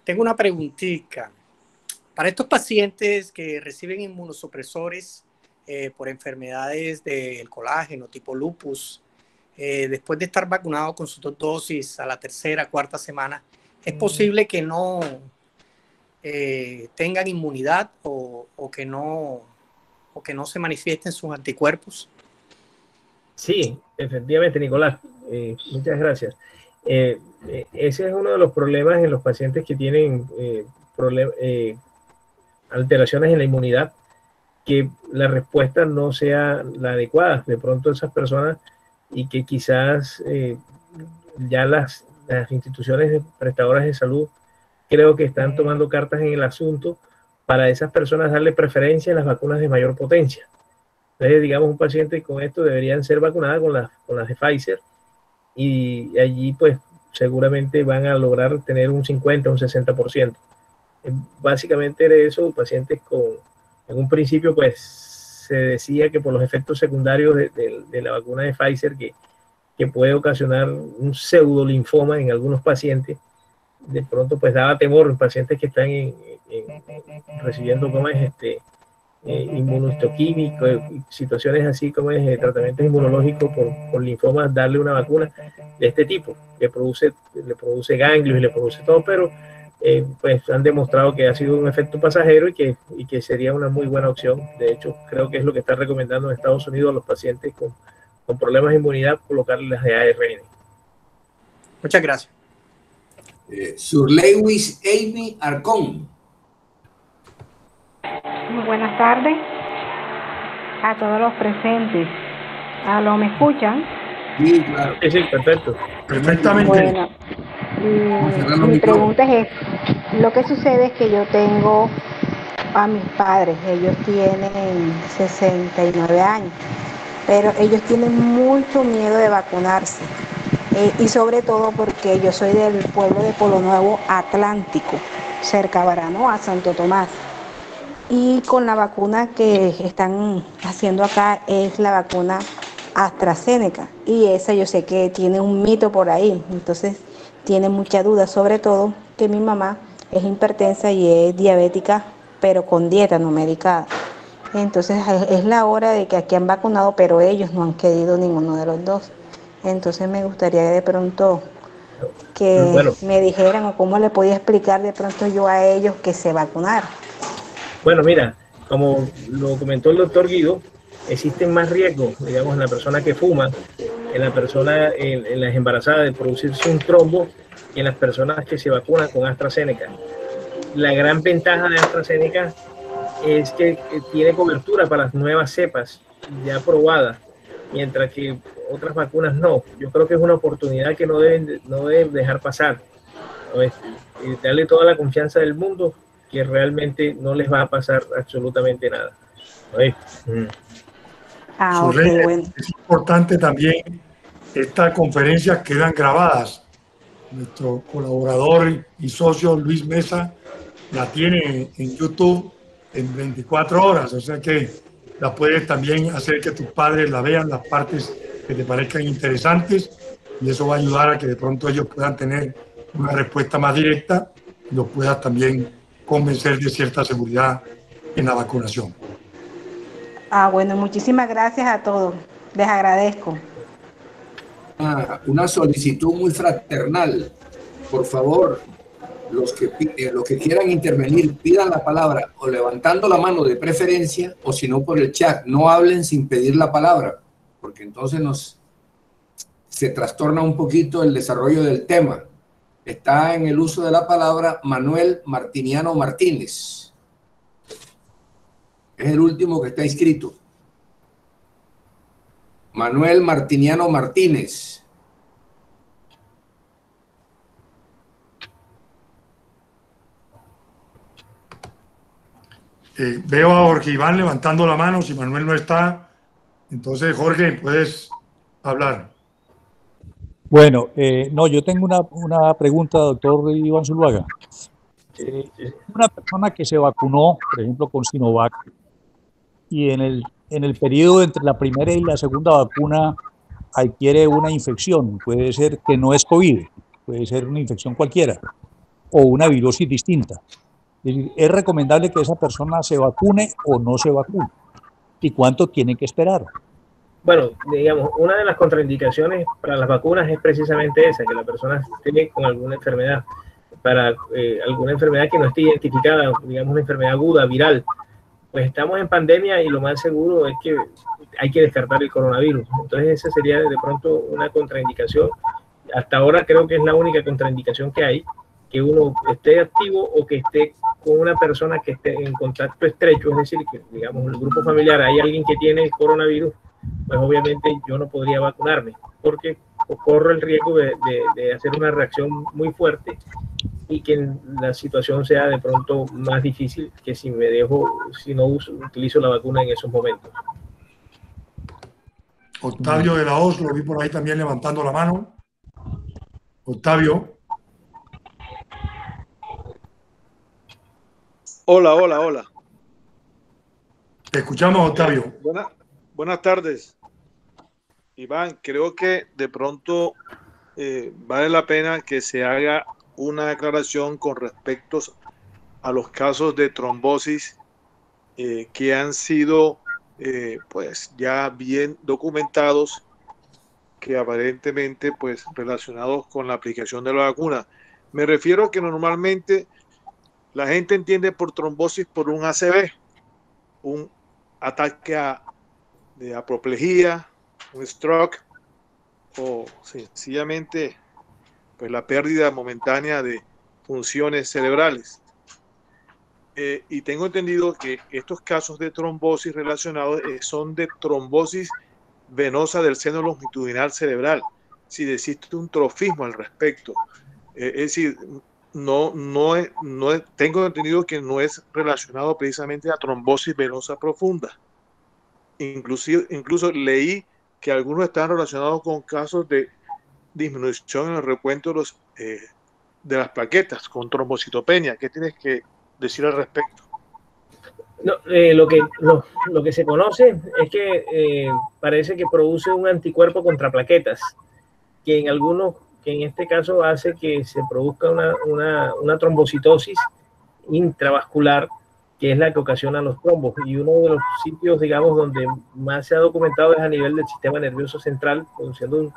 Tengo una preguntita. Para estos pacientes que reciben inmunosupresores por enfermedades del colágeno tipo lupus, después de estar vacunados con sus 2 dosis a la 3ª, 4ª semana, ¿es posible que no tengan inmunidad o que no se manifiesten sus anticuerpos? Sí, efectivamente, Nicolás. Muchas gracias. Ese es uno de los problemas en los pacientes que tienen alteraciones en la inmunidad, que la respuesta no sea la adecuada. De pronto esas personas, y que quizás ya las instituciones prestadoras de salud creo que están tomando cartas en el asunto para esas personas darle preferencia a las vacunas de mayor potencia. Entonces, digamos, un paciente con esto deberían ser vacunadas con las de Pfizer, y allí pues seguramente van a lograr tener un 50, un 60%. Básicamente era eso, pacientes en un principio pues se decía que por los efectos secundarios de la vacuna de Pfizer, que puede ocasionar un pseudolinfoma en algunos pacientes, de pronto pues daba temor en pacientes que están recibiendo inmunohistoquímico, situaciones así como tratamientos inmunológicos por linfomas, darle una vacuna de este tipo que le produce ganglios y le produce todo, pero pues han demostrado que ha sido un efecto pasajero y que sería una muy buena opción. De hecho, creo que es lo que está recomendando en Estados Unidos a los pacientes con problemas de inmunidad, colocarles las de ARN. Muchas gracias. Sir Lewis Amy Arcón. Muy buenas tardes a todos los presentes. ¿Me escuchan? Sí, claro. Sí, perfecto. Perfectamente. Bueno, mi pregunta es, lo que sucede es que yo tengo a mis padres, ellos tienen 69 años, pero ellos tienen mucho miedo de vacunarse. Y sobre todo porque yo soy del pueblo de Polo Nuevo Atlántico, cerca a Baranoa, Santo Tomás. Y con la vacuna que están haciendo acá es la vacuna AstraZeneca. Y esa yo sé que tiene un mito por ahí, entonces tiene mucha duda, sobre todo que mi mamá es hipertensa y es diabética, pero con dieta, no medicada. Entonces es la hora de que aquí han vacunado, pero ellos no han querido ninguno de los dos. Entonces me gustaría de pronto que Bueno. me dijeran o cómo le podía explicar de pronto yo a ellos que se vacunaran. Bueno, mira, como lo comentó el doctor Guido, existen más riesgos, digamos, en la persona que fuma, en la persona, en las embarazadas de producirse un trombo y en las personas que se vacunan con AstraZeneca. La gran ventaja de AstraZeneca es que tiene cobertura para las nuevas cepas ya probadas, mientras que otras vacunas no. Yo creo que es una oportunidad que no deben dejar pasar. Darle toda la confianza del mundo que realmente no les va a pasar absolutamente nada. Bueno. Es importante también, estas conferencias quedan grabadas. Nuestro colaborador y socio Luis Mesa la tiene en YouTube en 24 horas, o sea que la puedes también hacer que tus padres la vean, las partes que te parezcan interesantes, y eso va a ayudar a que de pronto ellos puedan tener una respuesta más directa y los puedas también convencer de cierta seguridad en la vacunación. Bueno, muchísimas gracias a todos. Les agradezco. Una solicitud muy fraternal. Por favor, los que quieran intervenir, pidan la palabra o levantando la mano de preferencia, o si no por el chat. No hablen sin pedir la palabra, porque entonces se trastorna un poquito el desarrollo del tema. Está en el uso de la palabra Manuel Martiniano Martínez. Es el último que está inscrito. Manuel Martiniano Martínez. Veo a Jorge Iván levantando la mano. Si Manuel no está, entonces Jorge, puedes hablar. Bueno, no, yo tengo una pregunta, doctor Iván Zuluaga. Una persona que se vacunó, por ejemplo, con Sinovac, y en el periodo entre la primera y la segunda vacuna adquiere una infección, puede ser que no es COVID, puede ser una infección cualquiera, o una virosis distinta. Es decir, ¿es recomendable que esa persona se vacune o no se vacune? ¿Y cuánto tiene que esperar? Bueno, digamos, una de las contraindicaciones para las vacunas es precisamente esa, que la persona esté con alguna enfermedad, alguna enfermedad que no esté identificada, digamos una enfermedad aguda, viral. Pues estamos en pandemia y lo más seguro es que hay que descartar el coronavirus. Entonces esa sería de pronto una contraindicación. Hasta ahora creo que es la única contraindicación que hay, que uno esté activo o que esté con una persona que esté en contacto estrecho, es decir, que digamos el grupo familiar hay alguien que tiene el coronavirus, pues obviamente yo no podría vacunarme, porque corro el riesgo de hacer una reacción muy fuerte y que la situación sea de pronto más difícil que si no utilizo la vacuna en esos momentos. Octavio de la Hoz, lo vi por ahí también levantando la mano. Octavio. Hola. Te escuchamos, Octavio. Buenas tardes. Iván, creo que de pronto vale la pena que se haga una declaración con respecto a los casos de trombosis que han sido pues ya bien documentados, que aparentemente pues relacionados con la aplicación de la vacuna. Me refiero a que normalmente la gente entiende por trombosis por un ACV, un ataque de apoplejía, un stroke o sencillamente pues la pérdida momentánea de funciones cerebrales. Y tengo entendido que estos casos de trombosis relacionados son de trombosis venosa del seno longitudinal cerebral, si existe un trofismo al respecto. Es decir, tengo entendido que no es relacionado precisamente a trombosis venosa profunda. Incluso leí que algunos están relacionados con casos de disminución en el recuento de las plaquetas, con trombocitopenia. ¿Qué tienes que decir al respecto? No, lo que se conoce es que parece que produce un anticuerpo contra plaquetas, que en este caso hace que se produzca una trombocitosis intravascular, que es la que ocasiona los trombos. Y uno de los sitios, digamos, donde más se ha documentado es a nivel del sistema nervioso central, produciendo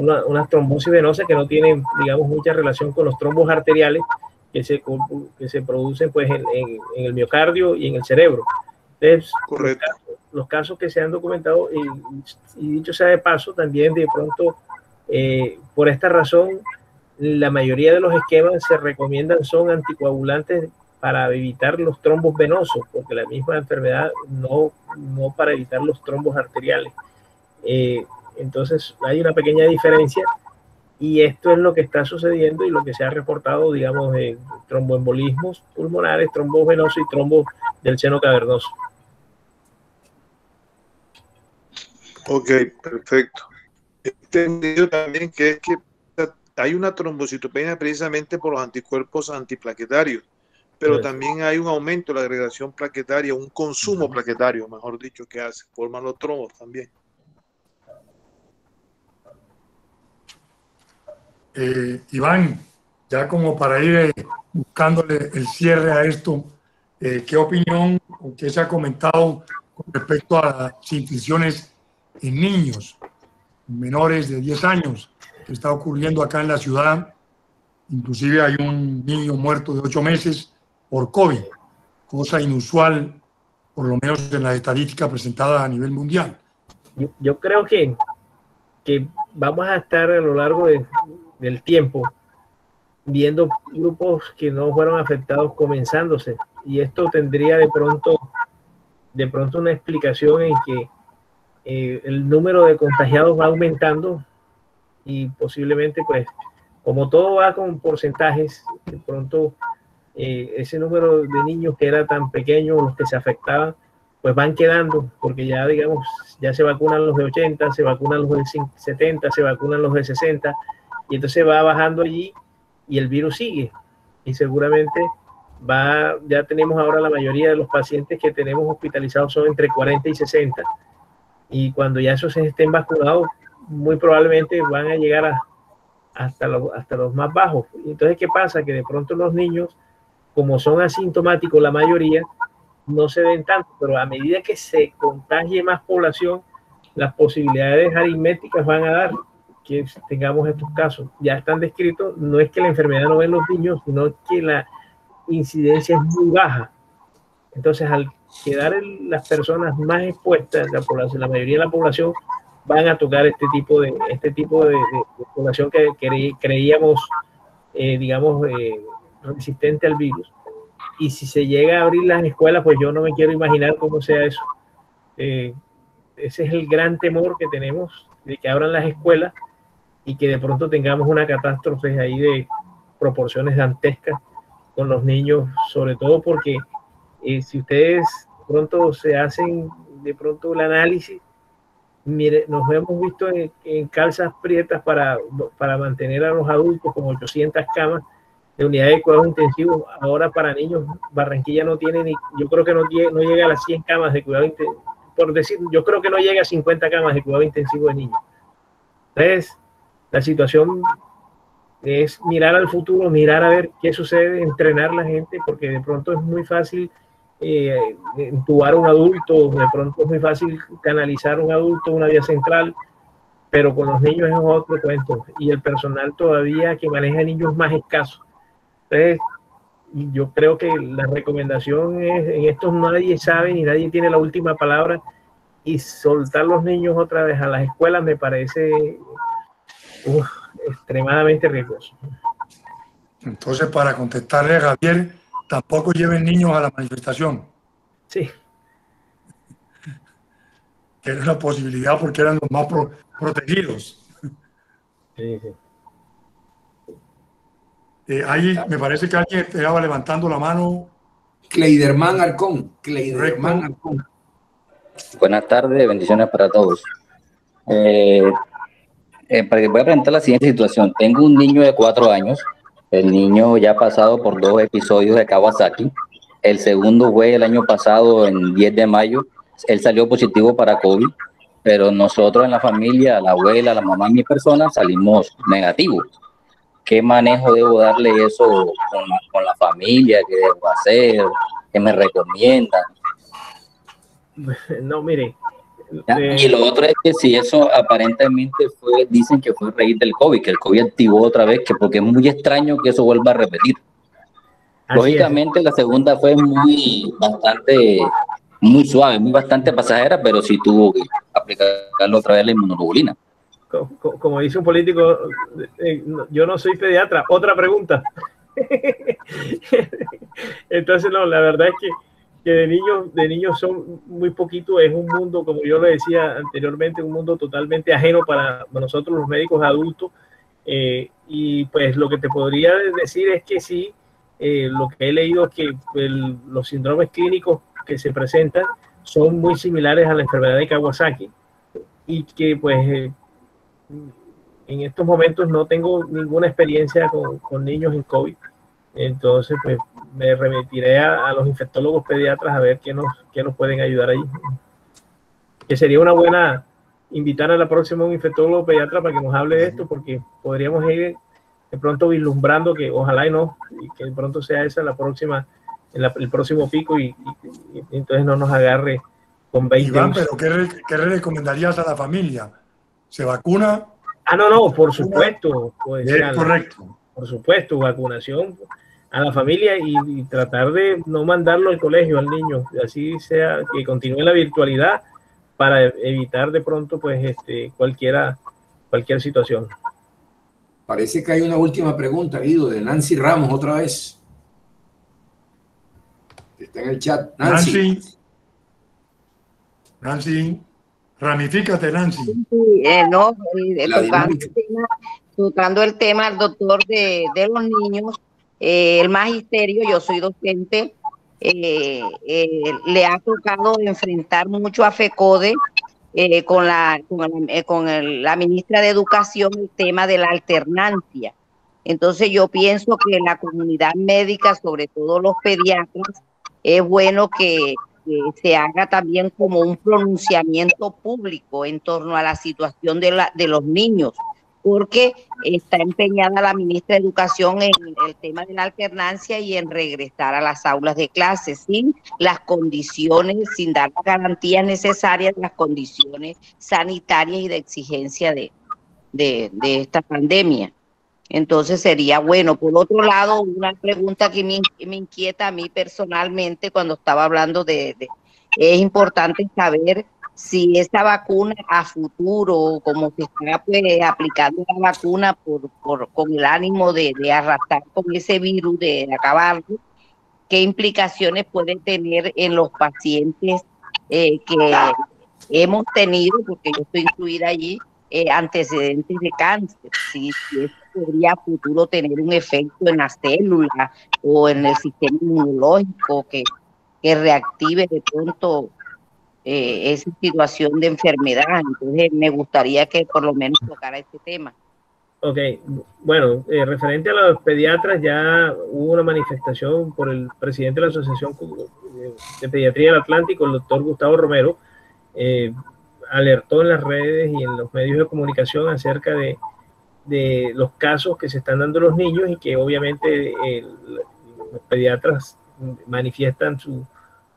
unas trombosis venosas que no tienen, digamos, mucha relación con los trombos arteriales que se producen pues en el miocardio y en el cerebro. Entonces, correcto. Los casos que se han documentado, y dicho sea de paso, también de pronto, por esta razón, la mayoría de los esquemas se recomiendan son anticoagulantes para evitar los trombos venosos, porque la misma enfermedad no para evitar los trombos arteriales. Entonces hay una pequeña diferencia, y esto es lo que está sucediendo y lo que se ha reportado, digamos, en tromboembolismos pulmonares, trombos venosos y trombos del seno cavernoso. Ok, perfecto. He entendido también que es que hay una trombocitopenia precisamente por los anticuerpos antiplaquetarios, pero también hay un aumento de la agregación plaquetaria, un consumo plaquetario, mejor dicho, que forman los trombos también. Iván, ya como para ir buscándole el cierre a esto, ¿qué opinión o qué se ha comentado con respecto a las infecciones en niños menores de 10 años que está ocurriendo acá en la ciudad? Inclusive hay un niño muerto de 8 meses por COVID, cosa inusual, por lo menos en la estadística presentada a nivel mundial. Yo creo que vamos a estar a lo largo del tiempo viendo grupos que no fueron afectados comenzándose, y esto tendría de pronto una explicación en que el número de contagiados va aumentando, y posiblemente, pues, como todo va con porcentajes, de pronto ese número de niños que era tan pequeño, los que se afectaban, pues van quedando, porque ya, digamos, ya se vacunan los de 80, se vacunan los de 70, se vacunan los de 60, y entonces va bajando allí y el virus sigue, y seguramente ya tenemos ahora la mayoría de los pacientes que tenemos hospitalizados son entre 40 y 60, y cuando ya esos estén vacunados, muy probablemente van a llegar hasta los más bajos. Y entonces, ¿qué pasa? Que de pronto los niños, como son asintomáticos la mayoría, no se ven tanto, pero a medida que se contagie más población, las posibilidades aritméticas van a dar que tengamos estos casos. Ya están descritos, no es que la enfermedad no ve en los niños, sino que la incidencia es muy baja. Entonces, al quedar las personas más expuestas, la mayoría de la población van a tocar este tipo de población que creíamos, digamos, resistente al virus. Y si se llega a abrir las escuelas, pues yo no me quiero imaginar cómo sea eso. Ese es el gran temor que tenemos, de que abran las escuelas y que de pronto tengamos una catástrofe ahí de proporciones dantescas con los niños, sobre todo porque si ustedes pronto se hacen de pronto el análisis, mire, nos hemos visto en calzas prietas para mantener a los adultos con 800 camas de unidad de cuidados intensivos. Ahora para niños, Barranquilla no tiene ni, yo creo que no llega a las 100 camas de cuidado intensivo, por decir, yo creo que no llega a 50 camas de cuidado intensivo de niños. Entonces, la situación es mirar al futuro, mirar a ver qué sucede, entrenar a la gente, porque de pronto es muy fácil intubar a un adulto, de pronto es muy fácil canalizar a un adulto, una vía central, pero con los niños es otro cuento, y el personal todavía que maneja niños más escasos. Entonces, yo creo que la recomendación es, en estos nadie sabe ni nadie tiene la última palabra, y soltar los niños otra vez a las escuelas me parece extremadamente riesgoso. Entonces, para contestarle a Javier, tampoco lleven niños a la manifestación. Sí. Que era una posibilidad porque eran los más protegidos. Sí, sí. Ahí me parece que alguien estaba levantando la mano. Cleiderman Arcón. Cleiderman Arcón. Buenas tardes, bendiciones para todos. Voy a presentar la siguiente situación. Tengo un niño de 4 años. El niño ya ha pasado por 2 episodios de Kawasaki. El segundo fue el año pasado, en 10 de mayo. Él salió positivo para COVID, pero nosotros en la familia, la abuela, la mamá y mi persona salimos negativos. ¿Qué manejo debo darle eso con la familia? ¿Qué debo hacer? ¿Qué me recomiendan? No, mire, Y lo otro es que si eso aparentemente dicen que fue a raíz del COVID, que el COVID activó otra vez, que porque es muy extraño que eso vuelva a repetir. Lógicamente la segunda fue muy suave, bastante pasajera, pero sí tuvo que aplicarlo otra vez la inmunoglobulina. Como dice un político, yo no soy pediatra. Otra pregunta. Entonces, no, la verdad es que de niños son muy poquitos. Es un mundo, como yo le decía anteriormente, un mundo totalmente ajeno para nosotros los médicos adultos. Y pues lo que te podría decir es que sí, lo que he leído es que los síndromes clínicos que se presentan son muy similares a la enfermedad de Kawasaki, y que pues en estos momentos no tengo ninguna experiencia con niños en COVID. Entonces pues me remitiré a los infectólogos pediatras a ver qué nos pueden ayudar ahí. Que sería una buena invitar a la próxima un infectólogo pediatra para que nos hable de esto, porque podríamos ir de pronto vislumbrando que ojalá y que de pronto sea esa la próxima, el próximo pico y entonces no nos agarre con 20 Iván, pero ¿qué le recomendarías a la familia? ¿Se vacuna? No, por supuesto. Pues, es correcto. Por supuesto, vacunación a la familia y tratar de no mandarlo al colegio al niño, así sea que continúe la virtualidad para evitar de pronto pues cualquier situación. Parece que hay una última pregunta, Guido, de Nancy Ramos otra vez. Está en el chat. Nancy, ramifícate, Nancy. Tocando el tema al doctor de los niños, el magisterio, yo soy docente, le ha tocado enfrentar mucho a FECODE con la ministra de Educación el tema de la alternancia. Entonces yo pienso que la comunidad médica, sobre todo los pediatras, es bueno que se haga también como un pronunciamiento público en torno a la situación de los niños, porque está empeñada la ministra de Educación en el tema de la alternancia y en regresar a las aulas de clase sin las condiciones, sin dar las garantías necesarias, las condiciones sanitarias y de exigencia de esta pandemia. Entonces sería bueno. Por otro lado, una pregunta que me inquieta a mí personalmente cuando estaba hablando es importante saber si esta vacuna a futuro, como se está pues, aplicando la vacuna con el ánimo de arrastrar con ese virus, de acabarlo, qué implicaciones puede tener en los pacientes que hemos tenido, porque yo estoy incluida allí, antecedentes de cáncer, si esto podría a futuro tener un efecto en las células o en el sistema inmunológico que reactive de pronto esa situación de enfermedad. Entonces me gustaría que por lo menos tocara este tema. Ok, bueno, referente a los pediatras, ya hubo una manifestación por el presidente de la Asociación de Pediatría del Atlántico, el doctor Gustavo Romero, alertó en las redes y en los medios de comunicación acerca de los casos que se están dando los niños y que obviamente los pediatras manifiestan su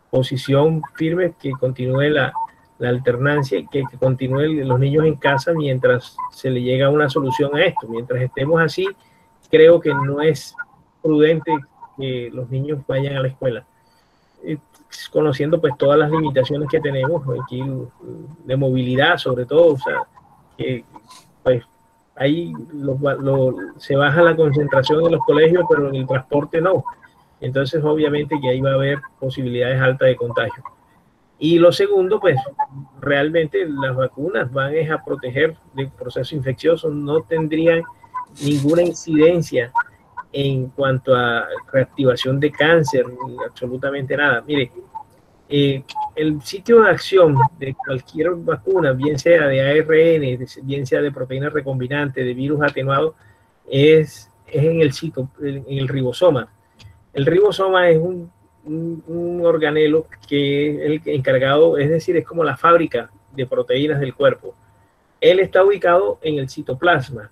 posición firme, que continúe la alternancia y que continúen los niños en casa mientras se le llega una solución a esto. Mientras estemos así, creo que no es prudente que los niños vayan a la escuela. Conociendo pues todas las limitaciones que tenemos aquí de movilidad, sobre todo, o sea, que pues ahí se baja la concentración en los colegios, pero en el transporte no. Entonces obviamente que ahí va a haber posibilidades altas de contagio. Y lo segundo, pues realmente las vacunas van a proteger del proceso infeccioso, no tendrían ninguna incidencia en cuanto a reactivación de cáncer, absolutamente nada. Mire, el sitio de acción de cualquier vacuna, bien sea de ARN, bien sea de proteína recombinante, de virus atenuado, es en el ribosoma. El ribosoma es un organelo que es el encargado, es decir, es como la fábrica de proteínas del cuerpo. Él está ubicado en el citoplasma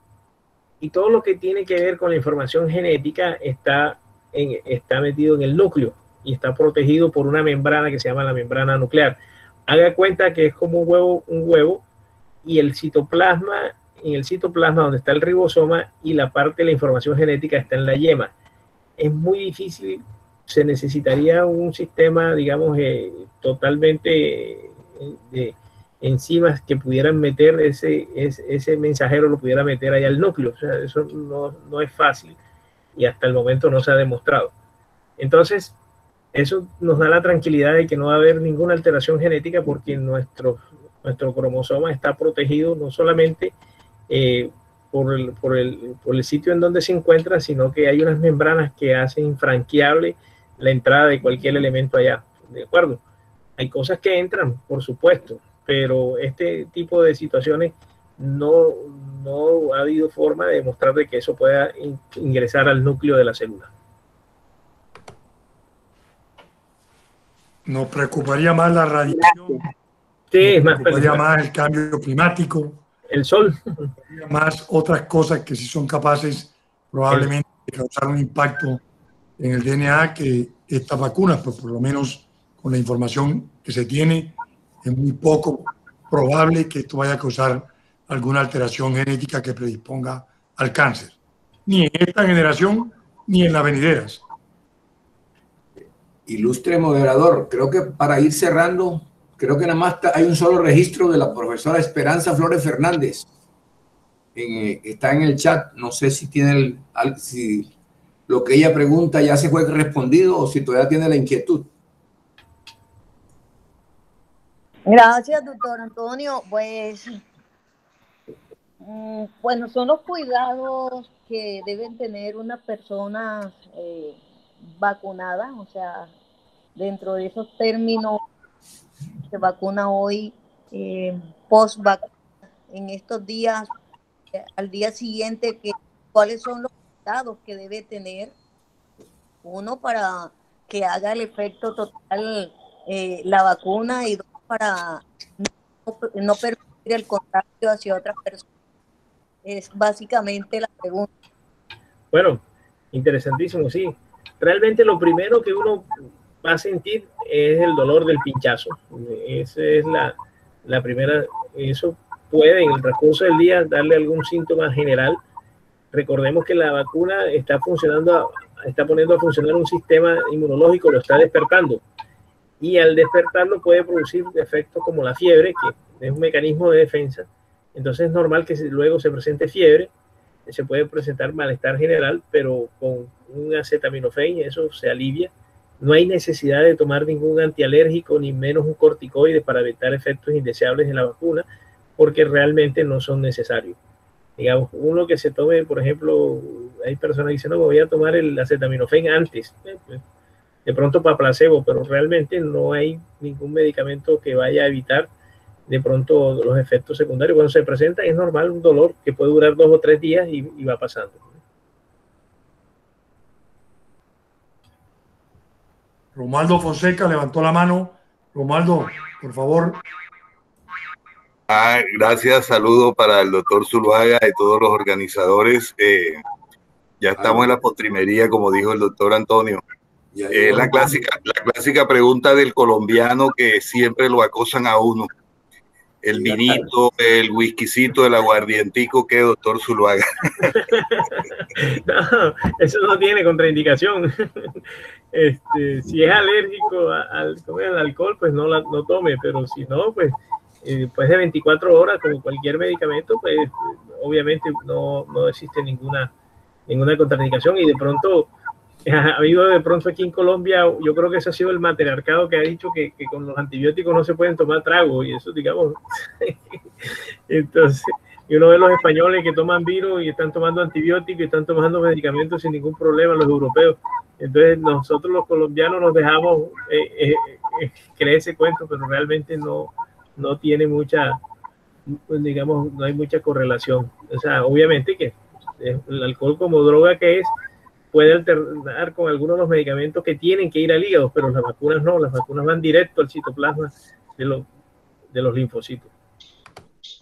y todo lo que tiene que ver con la información genética está metido en el núcleo y está protegido por una membrana que se llama la membrana nuclear. Haga cuenta que es como un huevo, y el citoplasma, en el citoplasma donde está el ribosoma y la parte de la información genética está en la yema. Es muy difícil, se necesitaría un sistema, digamos, totalmente de enzimas que pudieran meter ese mensajero, lo pudiera meter ahí al núcleo. O sea, eso no es fácil y hasta el momento no se ha demostrado. Entonces, eso nos da la tranquilidad de que no va a haber ninguna alteración genética, porque nuestro cromosoma está protegido no solamente por el sitio en donde se encuentra, sino que hay unas membranas que hacen infranqueable la entrada de cualquier elemento allá. ¿De acuerdo? Hay cosas que entran, por supuesto, pero este tipo de situaciones no ha habido forma de demostrar de que eso pueda ingresar al núcleo de la célula. Nos preocuparía más la radiación. Sí, nos preocuparía más el cambio climático. El sol. Más otras cosas que sí son capaces probablemente de causar un impacto en el DNA que estas vacunas, pues por lo menos con la información que se tiene, es muy poco probable que esto vaya a causar alguna alteración genética que predisponga al cáncer. Ni en esta generación, ni en las venideras. Ilustre moderador, creo que para ir cerrando, creo que nada más hay un solo registro de la profesora Esperanza Flores Fernández. Está en el chat. No sé si tiene si lo que ella pregunta ya se fue respondido o si todavía tiene la inquietud. Gracias, doctor Antonio. Pues, bueno, son los cuidados que deben tener unas personas vacunadas, o sea, dentro de esos términos se vacuna hoy, post-vacuna, en estos días, al día siguiente, ¿cuáles son los cuidados que debe tener uno para que haga el efecto total la vacuna, y dos, para no permitir el contagio hacia otras personas? Es básicamente la pregunta. Bueno, interesantísimo, sí. Realmente lo primero que uno va a sentir es el dolor del pinchazo. Esa es la primera. Eso puede en el transcurso del día darle algún síntoma general. Recordemos que la vacuna está poniendo a funcionar un sistema inmunológico, lo está despertando. Y al despertarlo puede producir efectos como la fiebre, que es un mecanismo de defensa. Entonces es normal que luego se presente fiebre, se puede presentar malestar general, pero con un acetaminofén eso se alivia. No hay necesidad de tomar ningún antialérgico, ni menos un corticoide para evitar efectos indeseables de la vacuna, porque realmente no son necesarios. Digamos, uno que se tome, por ejemplo, hay personas que dicen, no, me voy a tomar el acetaminofén antes, de pronto para placebo, pero realmente no hay ningún medicamento que vaya a evitar de pronto los efectos secundarios. Cuando se presenta es normal un dolor que puede durar 2 o 3 días y va pasando. Romaldo Fonseca levantó la mano. Romaldo, por favor. Gracias, saludo para el doctor Zuluaga y todos los organizadores. Ya estamos en la postrimería, como dijo el doctor Antonio. La clásica pregunta del colombiano que siempre lo acosan a uno. El vinito, el whiskycito, el aguardientico, ¿qué, doctor Zuluaga? No, eso no tiene contraindicación. Si es alérgico al alcohol, pues no tome, pero si no, pues después de 24 horas, como cualquier medicamento, pues obviamente no existe ninguna contraindicación. Y de pronto, ha habido de pronto aquí en Colombia, yo creo que ese ha sido el matriarcado que ha dicho que con los antibióticos no se pueden tomar trago, y eso, digamos, entonces, y uno ve los españoles que toman vino y están tomando antibióticos y están tomando medicamentos sin ningún problema, los europeos. Entonces nosotros los colombianos nos dejamos creer ese cuento, pero realmente no tiene mucha, digamos, no hay mucha correlación. O sea, obviamente que el alcohol como droga que es, puede alternar con algunos de los medicamentos que tienen que ir al hígado, pero las vacunas no, las vacunas van directo al citoplasma de los linfocitos.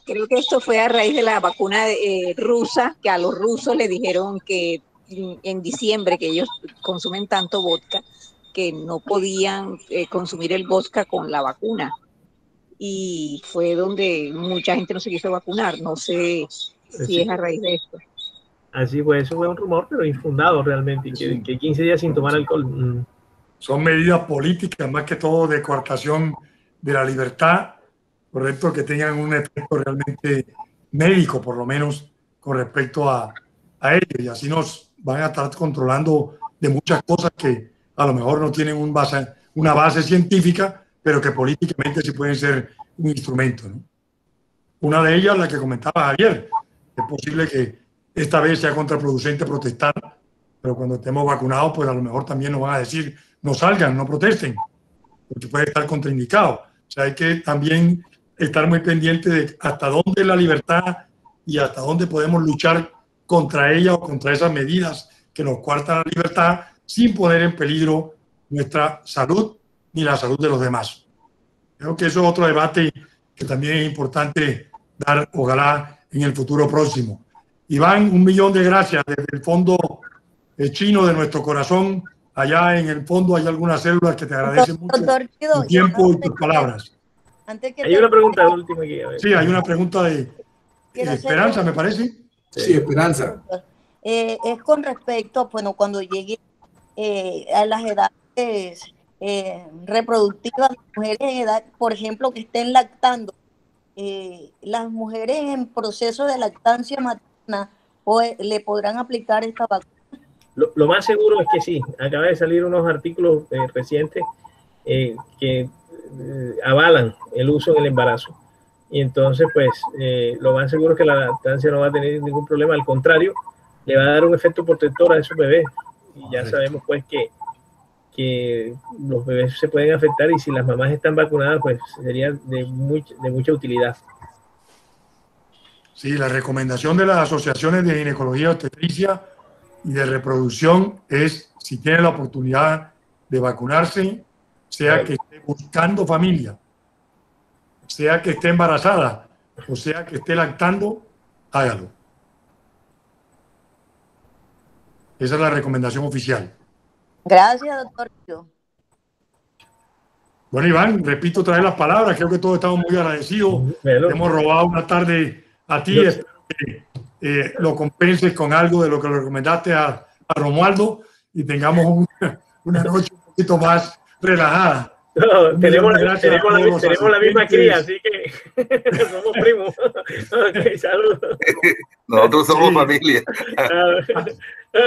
Creo que esto fue a raíz de la vacuna rusa, que a los rusos le dijeron que en diciembre, que ellos consumen tanto vodka, que no podían consumir el vodka con la vacuna. y fue donde mucha gente no se quiso vacunar. No sé si es a raíz de esto. Así fue, eso fue un rumor, pero infundado realmente, que 15 días sin tomar alcohol. Son medidas políticas, más que todo de coartación de la libertad, correcto, que tengan un efecto realmente médico, por lo menos, con respecto a ellos. Y así nos van a estar controlando de muchas cosas que a lo mejor no tienen una base científica, pero que políticamente sí pueden ser un instrumento, ¿no? Una de ellas, la que comentaba Javier, es posible que esta vez sea contraproducente protestar, pero cuando estemos vacunados, pues a lo mejor también nos van a decir no salgan, no protesten, porque puede estar contraindicado. O sea, hay que también estar muy pendiente de hasta dónde es la libertad y hasta dónde podemos luchar contra ella o contra esas medidas que nos coartan la libertad sin poner en peligro nuestra salud ni la salud de los demás. Creo que eso es otro debate que también es importante dar, ojalá, en el futuro próximo. Iván, 1.000.000 de gracias desde el fondo chino de nuestro corazón. Allá en el fondo hay algunas células que te agradecen mucho tu tiempo y tus palabras. Hay una pregunta última aquí. Sí, hay una pregunta de Esperanza, me parece. Sí, Esperanza. Es con respecto, bueno, cuando llegue a las edades reproductivas, mujeres en edad, por ejemplo, que estén lactando, las mujeres en proceso de lactancia materna le podrán aplicar esta vacuna. Lo más seguro es que sí. Acaba de salir unos artículos recientes que avalan el uso en el embarazo. Y entonces, pues, lo más seguro es que la lactancia no va a tener ningún problema. Al contrario, le va a dar un efecto protector a esos bebés. Y ya sabemos, pues, que los bebés se pueden afectar y si las mamás están vacunadas, pues, sería de mucha utilidad. Sí, la recomendación de las asociaciones de ginecología y obstetricia y de reproducción es, si tiene la oportunidad de vacunarse, sea que esté buscando familia, sea que esté embarazada o sea que esté lactando, hágalo. Esa es la recomendación oficial. Gracias, doctor. Bueno, Iván, repito otra vez las palabras. Creo que todos estamos muy agradecidos. Hemos robado una tarde a ti. Espero que lo compenses con algo de lo que le recomendaste a Romualdo y tengamos una noche un poquito más relajada. No, tenemos la misma cría, así que somos primos. Okay, saludos. Nosotros somos familia.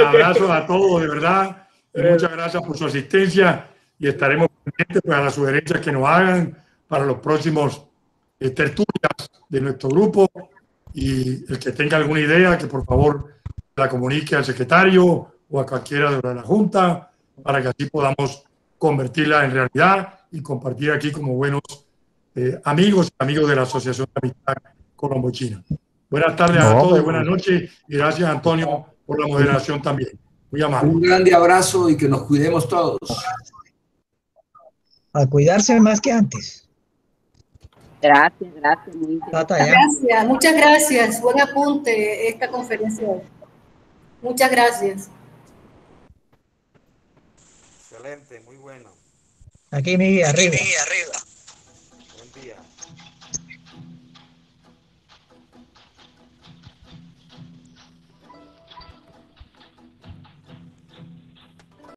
Abrazos a todos, de verdad. Y muchas gracias por su asistencia y estaremos pendientes para las sugerencias que nos hagan para los próximos tertulias de nuestro grupo. Y el que tenga alguna idea, que por favor la comunique al secretario o a cualquiera de la Junta para que así podamos convertirla en realidad y compartir aquí como buenos amigos de la Asociación de Amistad Colombo-China. Buenas tardes a todos y buenas noches y gracias, Antonio, por la moderación también. Muy amable. Un grande abrazo y que nos cuidemos todos. A cuidarse más que antes. Gracias. Muy gracias, muchas gracias. Buen apunte esta conferencia. Muchas gracias. Excelente, muy bueno. Aquí, arriba.